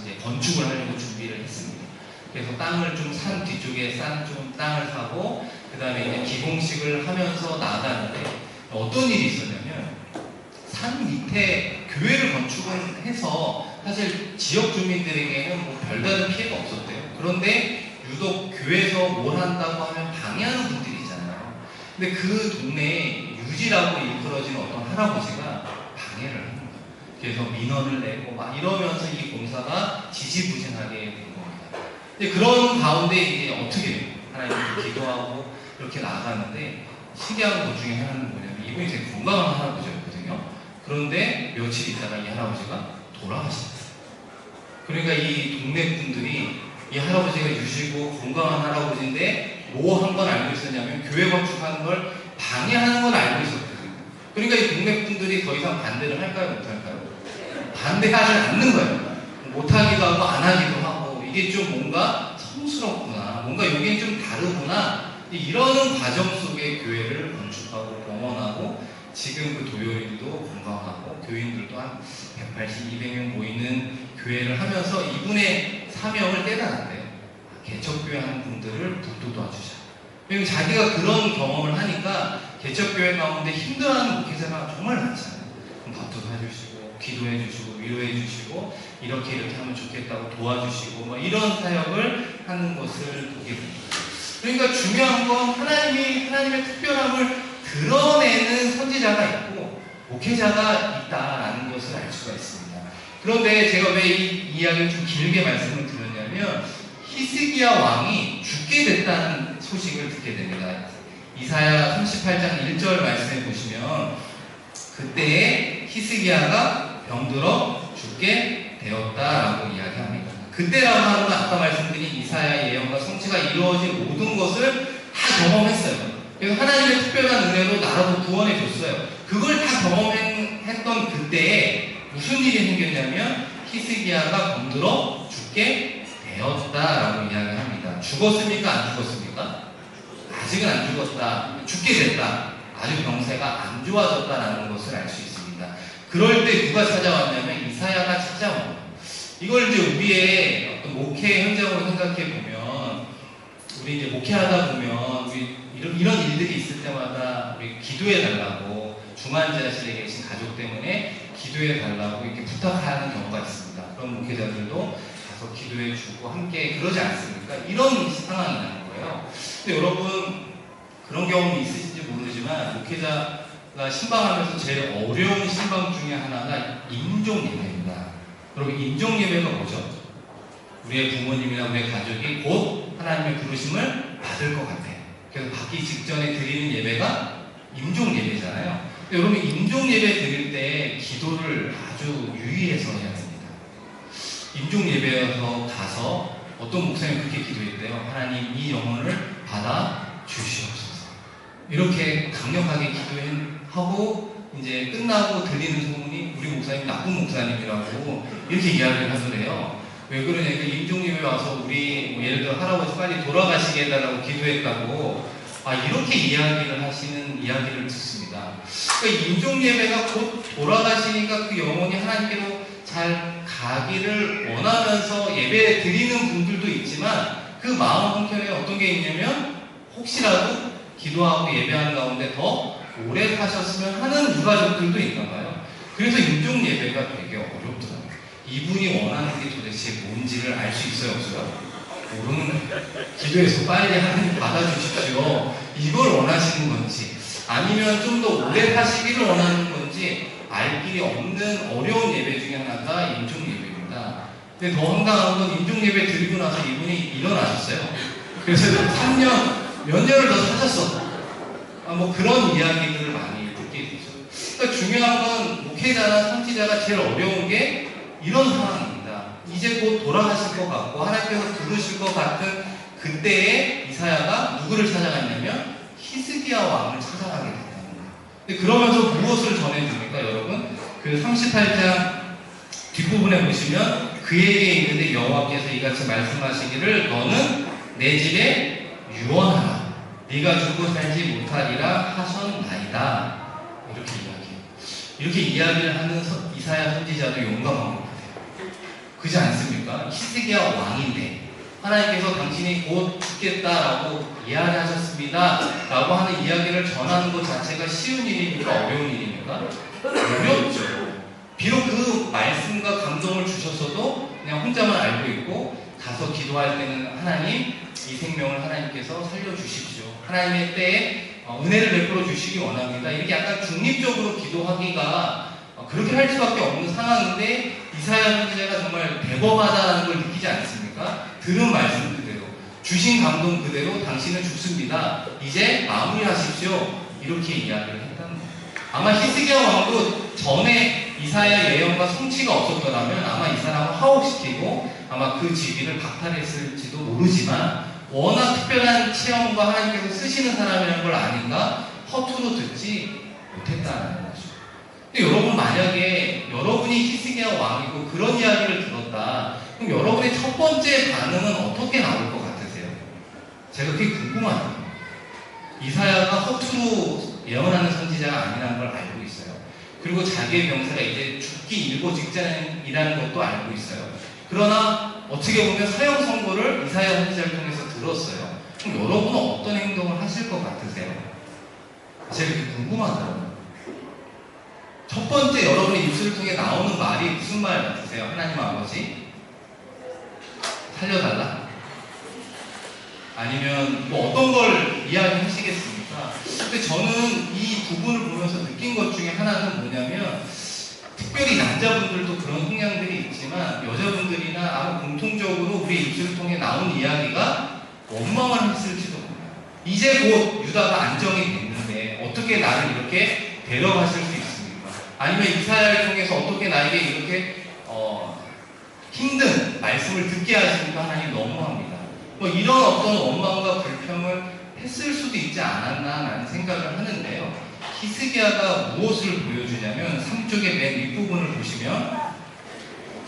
이제 건축을 하려고 준비를 했습니다. 그래서 땅을 좀 산 뒤쪽에 좀 땅을 사고 그 다음에 이제 기공식을 하면서 나가는데 어떤 일이 있었냐면 산 밑에 교회를 건축을 해서 사실 지역 주민들에게는 뭐 별다른 피해가 없었대요. 그런데 유독 교회에서 뭘 한다고 하면 방해하는 분들이 있잖아요. 근데 그 동네에 유지라고 일컬어지는 어떤 할아버지가 방해를 하는 거예요. 그래서 민원을 내고 막 이러면서 이 공사가 지지부진하게 된 겁니다. 근데 그런 가운데 이제 어떻게 하나님께 기도하고 이렇게 나아가는데 신기한 것 중에 하나는 뭐냐면 이분이 되게 건강한 할아버지였거든요. 그런데 며칠 있다가 이 할아버지가 돌아가셨어요. 그러니까 이 동네 분들이 이 할아버지가 유시고 건강한 할아버지인데 뭐 한 건 알고 있었냐면 교회 건축하는 걸 방해하는 건 알고 있었거든요. 그러니까 이 동네 분들이 더 이상 반대를 할까요? 못할까요? 반대하지 않는 거예요. 못하기도 하고 안 하기도 하고 이게 좀 뭔가 성스럽구나, 뭔가 여기는 좀 다르구나 이러는 과정 속에 교회를 건축하고 병원하고 지금 그 도요일도 건강하고 교인들도 한 180, 200명 모이는 교회를 하면서 이분의 사명을 깨달았대요. 개척교회 하는 분들을 돕도 도와주자. 왜냐면 자기가 그런 경험을 하니까 개척교회 가운데 힘들어하는 목회자가 정말 많잖아요. 밥도 사주시고 기도해주시고 위로해주시고 이렇게 하면 좋겠다고 도와주시고 뭐 이런 사역을 하는 것을 보게 됩니다. 그러니까 중요한 건 하나님의 특별함을 드러내는 선지자가 있고 목회자가 있다라는 것을 알 수가 있습니다. 그런데 제가 왜 이 이야기를 좀 길게 말씀을 드렸냐면 히스기야 왕이 죽게 됐다는 소식을 듣게 됩니다. 이사야 38장 1절 말씀해 보시면 그때에 히스기야가 병들어 죽게 되었다라고 이야기합니다. 그때라고 하면 아까 말씀드린 이사야의 예언과 성취가 이루어진 모든 것을 다 경험했어요. 그래서 하나님의 특별한 은혜로 나라도 구원해 줬어요. 그걸 다 경험했던 그때에 무슨 일이 생겼냐면 히스기야가 병들어 죽게 되었다라고 이야기합니다. 죽었습니까? 안 죽었습니까? 아직은 안 죽었다. 죽게 됐다. 아주 병세가 안 좋아졌다라는 것을 알 수 있습니다. 그럴 때 누가 찾아왔냐면 이사야가 찾아옵니다. 이걸 이제 우리의 어떤 목회 현장으로 생각해 보면 우리 이제 목회하다 보면 우리 이런 일들이 있을 때마다 우리 기도해 달라고 중환자실에 계신 가족 때문에 기도해 달라고 이렇게 부탁하는 경우가 있습니다. 그런 목회자들도 가서 기도해 주고 함께 그러지 않습니까? 이런 상황이 나는 거예요. 근데 여러분 그런 경험이 있으신지 모르지만 목회자가 신방하면서 제일 어려운 신방 중에 하나가 임종 예배입니다. 여러분 임종 예배가 뭐죠? 우리의 부모님이나 우리의 가족이 곧 하나님의 부르심을 받을 것 같아요. 그래서 받기 직전에 드리는 예배가 임종 예배잖아요. 여러분 임종 예배 드릴 때 기도를 아주 유의해서 해야 됩니다. 임종 예배에서 가서 어떤 목사님이 그렇게 기도했대요. 하나님 이 영혼을 받아 주시옵소서. 이렇게 강력하게 기도하고 이제 끝나고 들리는 소문이 우리 목사님 나쁜 목사님이라고 이렇게 이야기를 하더래요. 왜 그러냐니까 임종예배 와서 우리 뭐 예를 들어 할아버지 빨리 돌아가시게 해달라고 기도했다고 이렇게 이야기를 하시는 이야기를 듣습니다. 그러니까 임종예배가 곧 돌아가시니까 그 영혼이 하나님께로 잘 가기를 원하면서 예배 드리는 분들도 있지만 그 마음 한켠에 어떤 게 있냐면 혹시라도 기도하고 예배하는 가운데 더 오래 사셨으면 하는 유가족들도 있나 봐요. 그래서 임종예배가 되게 어렵더라고요. 이분이 원하는 게 도대체 뭔지를 알 수 있어요, 없어요? 모르는 거예요. 기도해서 빨리 하나님 받아주십시오. 이걸 원하시는 건지 아니면 좀 더 오래 사시기를 원하는 건지 알 길이 없는 어려운 예배 중에 하나가 임종예배입니다. 근데 더 황당한 건 임종예배 드리고 나서 이분이 일어나셨어요. 그래서 3년, 몇 년을 더 사셨어. 뭐 그런 이야기들을 많이 듣게 되죠. 그러니까 중요한 건 목회자나 선지자가 제일 어려운 게 이런 상황입니다. 이제 곧 돌아가실 것 같고 하나님께서 부르실 것 같은 그때에 이사야가 누구를 찾아갔냐면 히스기야 왕을 찾아가게 됐다는 거예요. 근데 그러면서 무엇을 전해줍니까, 여러분? 그 38장 뒷부분에 보시면 그에게 있는데 여호와께서 이같이 말씀하시기를 너는 내 집에 유언하라. 네가 죽고 살지 못하리라 하셨나이다. 이렇게 이야기해요. 이렇게 이야기를 하는 이사야 선지자도 용감한 것 같아요. 그렇지 않습니까? 히스기야 왕인데 하나님께서 당신이 곧 죽겠다라고 이야기하셨습니다 라고 하는 이야기를 전하는 것 자체가 쉬운 일입니까? 어려운 일입니까? 어렵죠. 비록 그 말씀과 감동을 주셨어도 그냥 혼자만 알고 있고 가서 기도할 때는 하나님, 이 생명을 하나님께서 살려주십시오. 하나님의 때에 은혜를 베풀어 주시기 원합니다. 이렇게 약간 중립적으로 기도하기가 그렇게 할 수밖에 없는 상황인데 이사야 선지자가 정말 대범하다는 걸 느끼지 않습니까? 들은 말씀 그대로, 주신 감동 그대로 당신은 죽습니다. 이제 마무리하십시오. 이렇게 이야기를 했다는 거예요. 아마 히스기야 왕도 전에 이사야 예언과 성취가 없었더라면 아마 이 사람을 하옥시키고 아마 그 지위를 박탈했을지도 모르지만 워낙 특별한 체험과 하나님께서 쓰시는 사람이라는 걸 아닌가 허투루 듣지 못했다는 거죠. 근데 여러분 만약에 여러분이 히스기야 왕이고 그런 이야기를 들었다. 그럼 여러분의 첫 번째 반응은 어떻게 나올 것 같으세요? 제가 그게 궁금하네요. 이사야가 허투루 예언하는 선지자가 아니라는 걸 알고 있어요. 그리고 자기의 병사가 이제 죽기 일보 직전이라는 것도 알고 있어요. 그러나 어떻게 보면 사형 선고를 이사야 선지자를 통해서 들었어요. 그럼 여러분은 어떤 행동을 하실 것 같으세요? 제가 그게 궁금하더라고요. 첫 번째 여러분의 입술을 통해 나오는 말이 무슨 말 같으세요? 하나님 아버지 살려달라? 아니면 뭐 어떤 걸 이야기하시겠습니까? 근데 저는 이 부분을 보면서 느낀 것 중에 하나는 뭐냐면 특별히 남자분들도 그런 성향들이 있지만 여자분들이나 아마 공통적으로 우리 입술을 통해 나온 이야기가 원망을 했을지도 몰라요. 이제 곧 유다가 안정이 됐는데 어떻게 나를 이렇게 데려가실 수 있습니까? 아니면 이사야를 통해서 어떻게 나에게 이렇게 힘든 말씀을 듣게 하십니까? 하나님 너무합니다. 뭐 이런 어떤 원망과 불평을 했을 수도 있지 않았나라는 생각을 하는데요. 히스기야가 무엇을 보여주냐면 3쪽의 맨 윗부분을 보시면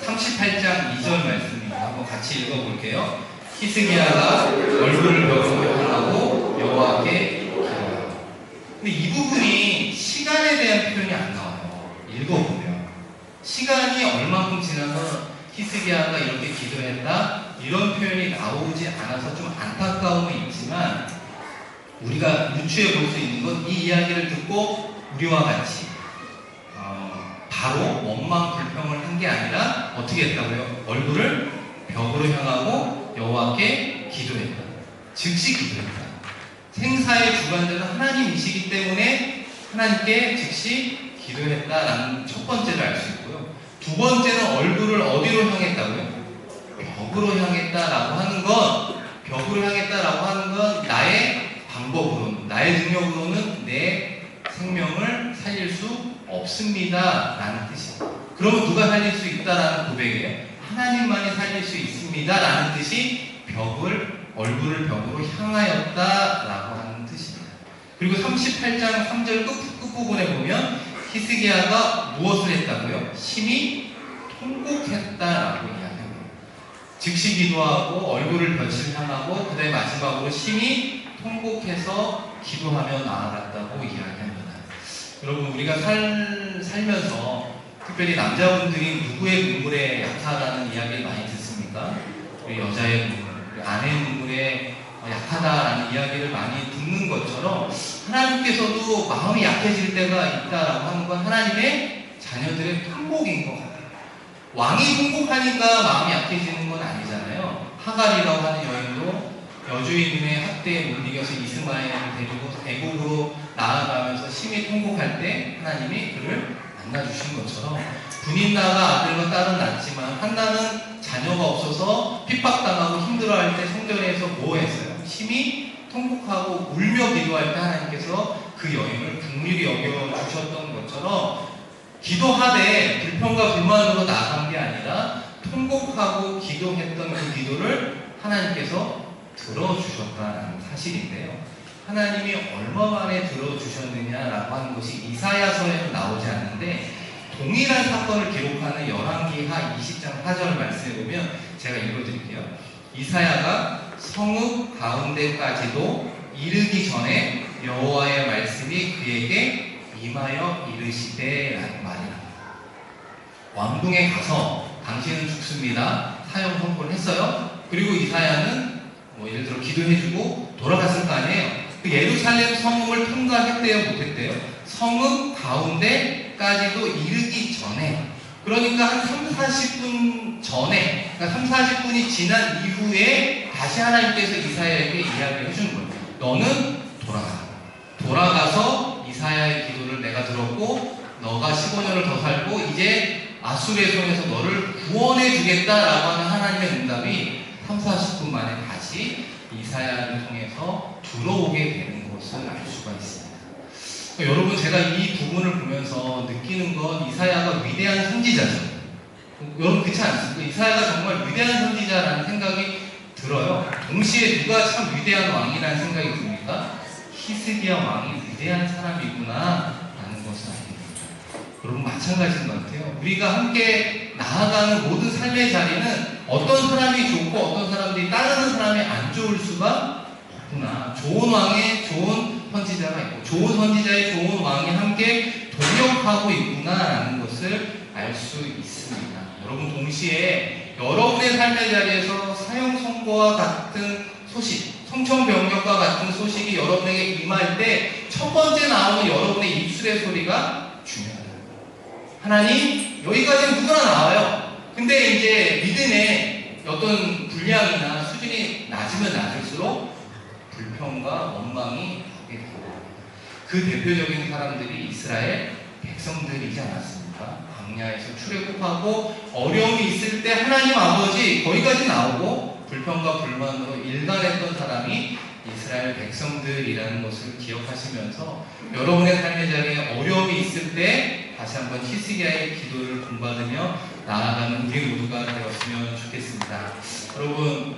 38장 2절 말씀입니다. 한번 같이 읽어볼게요. 히스기야가 얼굴을 벽으로 향하고 여호와께 기도하고. 근데 이 부분이 시간에 대한 표현이 안 나와요. 읽어보면 시간이 얼마큼 지나서 히스기야가 이렇게 기도했다 이런 표현이 나오지 않아서 좀 안타까움은 있지만 우리가 유추해 볼 수 있는 건 이 이야기를 듣고 우리와 같이 바로 원망 불평을 한 게 아니라 어떻게 했다고요? 얼굴을 벽으로 향하고 여호와께 기도했다. 즉시 기도했다. 생사의 주관자는 하나님이시기 때문에 하나님께 즉시 기도했다라는 첫 번째를 알 수 있고요. 두 번째는 얼굴을 어디로 향했다고요? 벽으로 향했다라고 하는 건 나의 방법으로는, 나의 능력으로는 내 생명을 살릴 수 없습니다 라는 뜻이에요. 그러면 누가 살릴 수 있다라는 고백이에요? 하나님만이 살릴 수 있습니다 라는 뜻이 얼굴을 벽으로 향하였다라고 하는 뜻입니다. 그리고 38장 3절 끝부분에 보면 히스기야가 무엇을 했다고요? 심히 통곡했다라고 이야기합니다. 즉시 기도하고 얼굴을 벽을 향하고 그 다음에 마지막으로 심히 통곡해서 기도하며 나아갔다고 이야기합니다. 여러분 우리가 살면서 특별히 남자분들이 누구의 눈물에 약하다는 이야기를 많이 듣습니까? 우리 여자의 눈물, 우리 아내의 눈물에 약하다라는 이야기를 많이 듣는 것처럼 하나님께서도 마음이 약해질 때가 있다라고 하는 건 하나님의 자녀들의 통곡인 것 같아요. 왕이 통곡하니까 마음이 약해지는 건 아니잖아요. 하갈이라고 하는 여인도 여주인의 학대에 못 이겨서 이스마엘을 데리고 애국으로 나아가면서 심히 통곡할 때 하나님이 그를 만나주신 것처럼 분인나가 아들과 딸은 낳지만 한나는 자녀가 없어서 핍박당하고 힘들어할 때 성전에서 뭐 했어요? 심히 통곡하고 울며 기도할 때 하나님께서 그 여인을 긍휼히 여겨주셨던 것처럼 기도하되 불평과 불만으로 나아간 게 아니라 통곡하고 기도했던 그 기도를 하나님께서 들어주셨다는 사실인데요. 하나님이 얼마 만에 들어주셨느냐라고 하는 것이 이사야서에는 나오지 않는데 동일한 사건을 기록하는 열왕기하 20장 4절 말씀에 보면 제가 읽어드릴게요. 이사야가 성읍 가운데까지도 이르기 전에 여호와의 말씀이 그에게 임하여 이르시되 라는 말이라. 왕궁에 가서 당신은 죽습니다. 사형 선고를 했어요. 그리고 이사야는 뭐 예를 들어 기도해주고 돌아갔을 거 아니에요. 그 예루살렘 성읍을 통과했대요, 못했대요? 성읍 가운데까지도 이르기 전에, 그러니까 한 3, 40분 전에, 그러니까 3, 40분이 지난 이후에 다시 하나님께서 이사야에게 이야기를 해준 거예요. 너는 돌아가서 이사야의 기도를 내가 들었고 너가 15년을 더 살고 이제 아수르의 손에서 너를 구원해 주겠다라고 하는 하나님의 응답이 3, 40분 만에 다시 이사야를 통해서 들어오게 되는 것을 알 수가 있습니다. 여러분, 제가 이 부분을 보면서 느끼는 건 이사야가 위대한 선지자죠. 여러분 그렇지 않습니까? 이사야가 정말 위대한 선지자라는 생각이 들어요. 동시에 누가 참 위대한 왕이라는 생각이 듭니까? 히스기야 왕이 위대한 사람이구나 라는 것을 알게 됩니다. 여러분 마찬가지인 것 같아요. 우리가 함께 나아가는 모든 삶의 자리는 어떤 사람이 좋고 어떤 사람들이 따르는 사람이 안 좋을 수가 없구나. 좋은 왕의 좋은 선지자가 있고 좋은 선지자의 좋은 왕이 함께 동역하고 있구나 라는 것을 알 수 있습니다. 여러분 동시에 여러분의 삶의 자리에서 사형 선고와 같은 소식, 성천병력과 같은 소식이 여러분에게 임할 때 첫 번째 나오는 여러분의 입술의 소리가 중요하다. 하나님, 여기까지는 누구나 나와요. 근데 이제 믿음의 어떤 분량이나 수준이 낮으면 낮을수록 불평과 원망이 나오게 됩니다. 그 대표적인 사람들이 이스라엘 백성들이지 않았습니까? 광야에서 출애굽하고 어려움이 있을 때 하나님 아버지 거기까지 나오고 불평과 불만으로 일관했던 사람이 이스라엘 백성들이라는 것을 기억하시면서 여러분의 삶의 자리에 어려움이 있을 때 다시 한번 히스기야의 기도를 본받으며 나아가는 우리 모두가 되었으면 좋겠습니다. 여러분,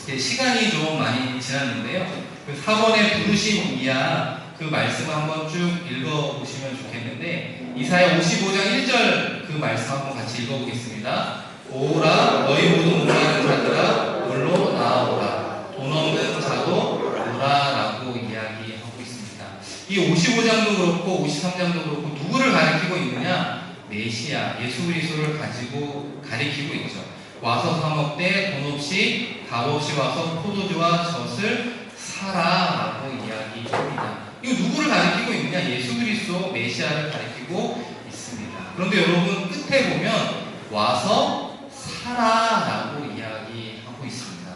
시간이 좀 많이 지났는데요. 그 4번의 부르심 이하 그 말씀을 한번 쭉 읽어보시면 좋겠는데, 이사야 55장 1절 그 말씀 한번 같이 읽어보겠습니다. 오라, 너희 모두 목마른 자들아 물로 나아오라, 돈 없는 자도 오라라고 이야기하고 있습니다. 이 55장도 그렇고 53장도 그렇고 누구를 가리키고 있느냐? 메시아, 예수 그리스도를 가리키고 있죠. 와서 사 먹되 돈 없이 값 없이 와서 포도주와 젖을 사라라고 이야기합니다. 이거 누구를 가리키고 있느냐? 예수 그리스도 메시아를 가리키고 있습니다. 그런데 여러분 끝에 보면 와서 사라라고 이야기하고 있습니다.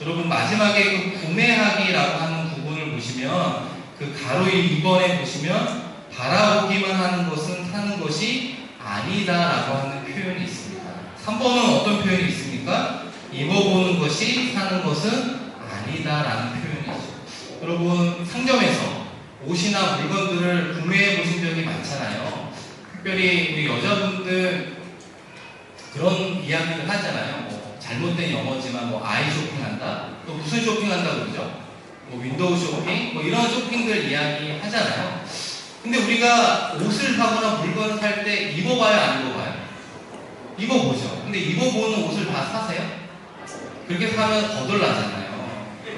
여러분 마지막에 그 구매하기라고 하는 부분을 보시면 그 가로 2번에 보시면 바라보기만 하는 것은 사는 것이 아니다라고 하는 표현이 있습니다. 3번은 어떤 표현이 있습니까? 입어보는 것이 사는 것은 아니다라는 표현이죠. 여러분 상점에서 옷이나 물건들을 구매해 보신 적이 많잖아요. 특별히 우리 여자분들 그런 이야기를 하잖아요. 뭐 잘못된 영어지만 뭐 아이 쇼핑한다, 또 무슨 쇼핑한다 그러죠? 뭐 윈도우 쇼핑, 뭐 이런 쇼핑들 이야기 하잖아요. 근데 우리가 옷을 사거나 물건을 살 때 입어봐요, 안 입어봐요? 입어보죠. 근데 입어보는 옷을 다 사세요? 그렇게 사면 거덜나잖아요.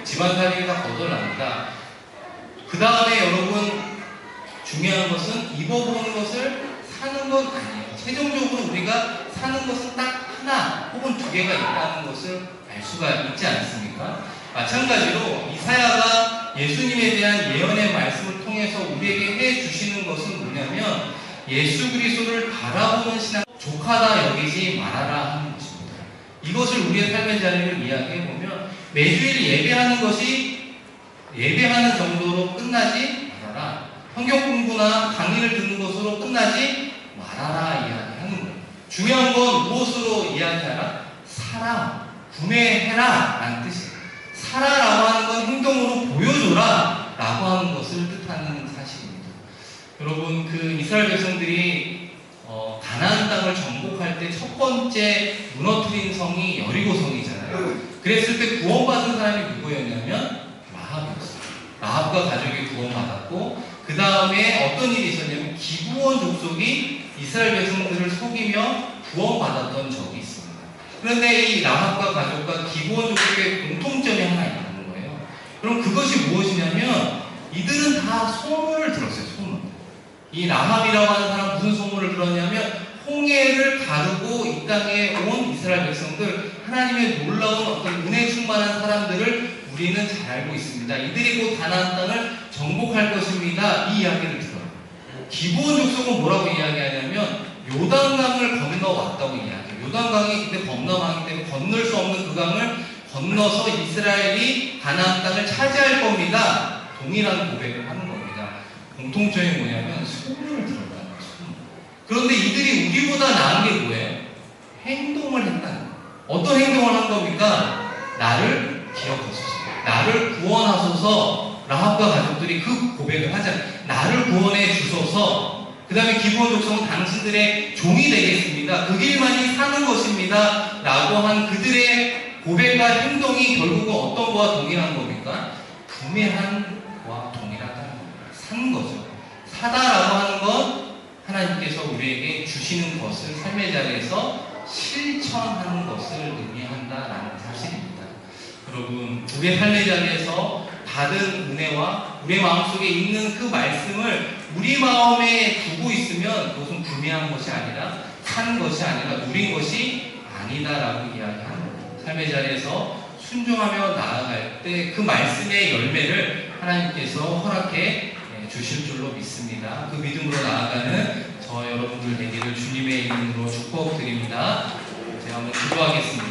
집안살이가 거덜납니다. 그 다음에 여러분 중요한 것은 입어보는 것을 사는 건 아니에요. 최종적으로 우리가 사는 것은 딱 하나 혹은 두 개가 있다는 것을 알 수가 있지 않습니까? 마찬가지로 이사야가 예수님에 대한 예언의 말씀을 통해서 우리에게 해주시는 것은 뭐냐면 예수 그리스도를 바라보는 신앙, 족하다 여기지 말아라 하는 것입니다. 이것을 우리의 삶의 자리를 이야기해보면 매주일 예배하는 것이 예배하는 정도로 끝나지 말아라. 성경 공부나 강의를 듣는 것으로 끝나지 말아라 이야기하는 거예요. 중요한 건 무엇으로 이야기하라? 사라, 구매해라 라는 뜻이에요. 사라라고 하는 건 행동으로 보여줘라 라고 하는 것을 뜻하는 사실입니다. 여러분 그 이스라엘 백성들이 가나안 땅을 정복할 때 첫 번째 무너뜨린 성이 여리고성이잖아요. 그랬을 때 구원받은 사람이 누구였냐면 라합이었어요. 라합과 가족이 구원받았고 그 다음에 어떤 일이 있었냐면 기브온 족속이 이스라엘 백성들을 속이며 구원받았던 적이 있습니다. 그런데 이 라합과 가족과 기브온 족속의 공통점이 하나 있는 거예요. 그럼 그것이 무엇이냐면 이들은 다 소문을 들었어요. 소문. 이 이 라합이라고 하는 사람 무슨 소문을 들었냐면 홍해를 가르고 이 땅에 온 이스라엘 백성들, 하나님의 놀라운 어떤 은혜 충만한 사람들을 우리는 잘 알고 있습니다. 이들이 곧 가나안 땅을 정복할 것입니다. 이 이야기를 들어요. 기브온 족속은 뭐라고 이야기하냐면 요단강을 건너왔다고 이야기해요. 요단강이 그때 범람하기 때문에 건널 수 없는 그 강을 건너서 이스라엘이 가나안 땅을 차지할 겁니다. 동일한 고백을 하는 겁니다. 공통점이 뭐냐면 소문을 들었다는 거예요. 소문. 그런데 이들이 우리보다 나은 게 뭐예요? 행동을 했다는 거예요. 어떤 행동을 한 겁니까? 나를 기억하소서, 나를 구원하소서. 라합과 가족들이 그 고백을 하잖아요. 나를 구원해 주소서. 그 다음에 기브온 족속은 당신들의 종이 되겠습니다. 그 길만이 사는 것입니다. 라고 한 그들의 고백과 행동이 결국은 어떤 거와 동일한 겁니까? 구매한 거와 동일하다는 겁니다. 산 거죠. 사다라고 하는 건 하나님께서 우리에게 주시는 것을 삶의 자리에서 실천하는 것을 의미한다라는 사실입니다. 여러분, 우리의 삶의 자리에서 받은 은혜와 우리의 마음속에 있는 그 말씀을 우리 마음에 두고 있으면 그것은 구매한 것이 아니라 산 것이 아니라 누린 것이 아니다라고 이야기하는 거예요. 삶의 자리에서 순종하며 나아갈 때 그 말씀의 열매를 하나님께서 허락해 주실 줄로 믿습니다. 그 믿음으로 나아가는 저 여러분들 되기를 주님의 이름으로 축복드립니다. 제가 한번 기도하겠습니다.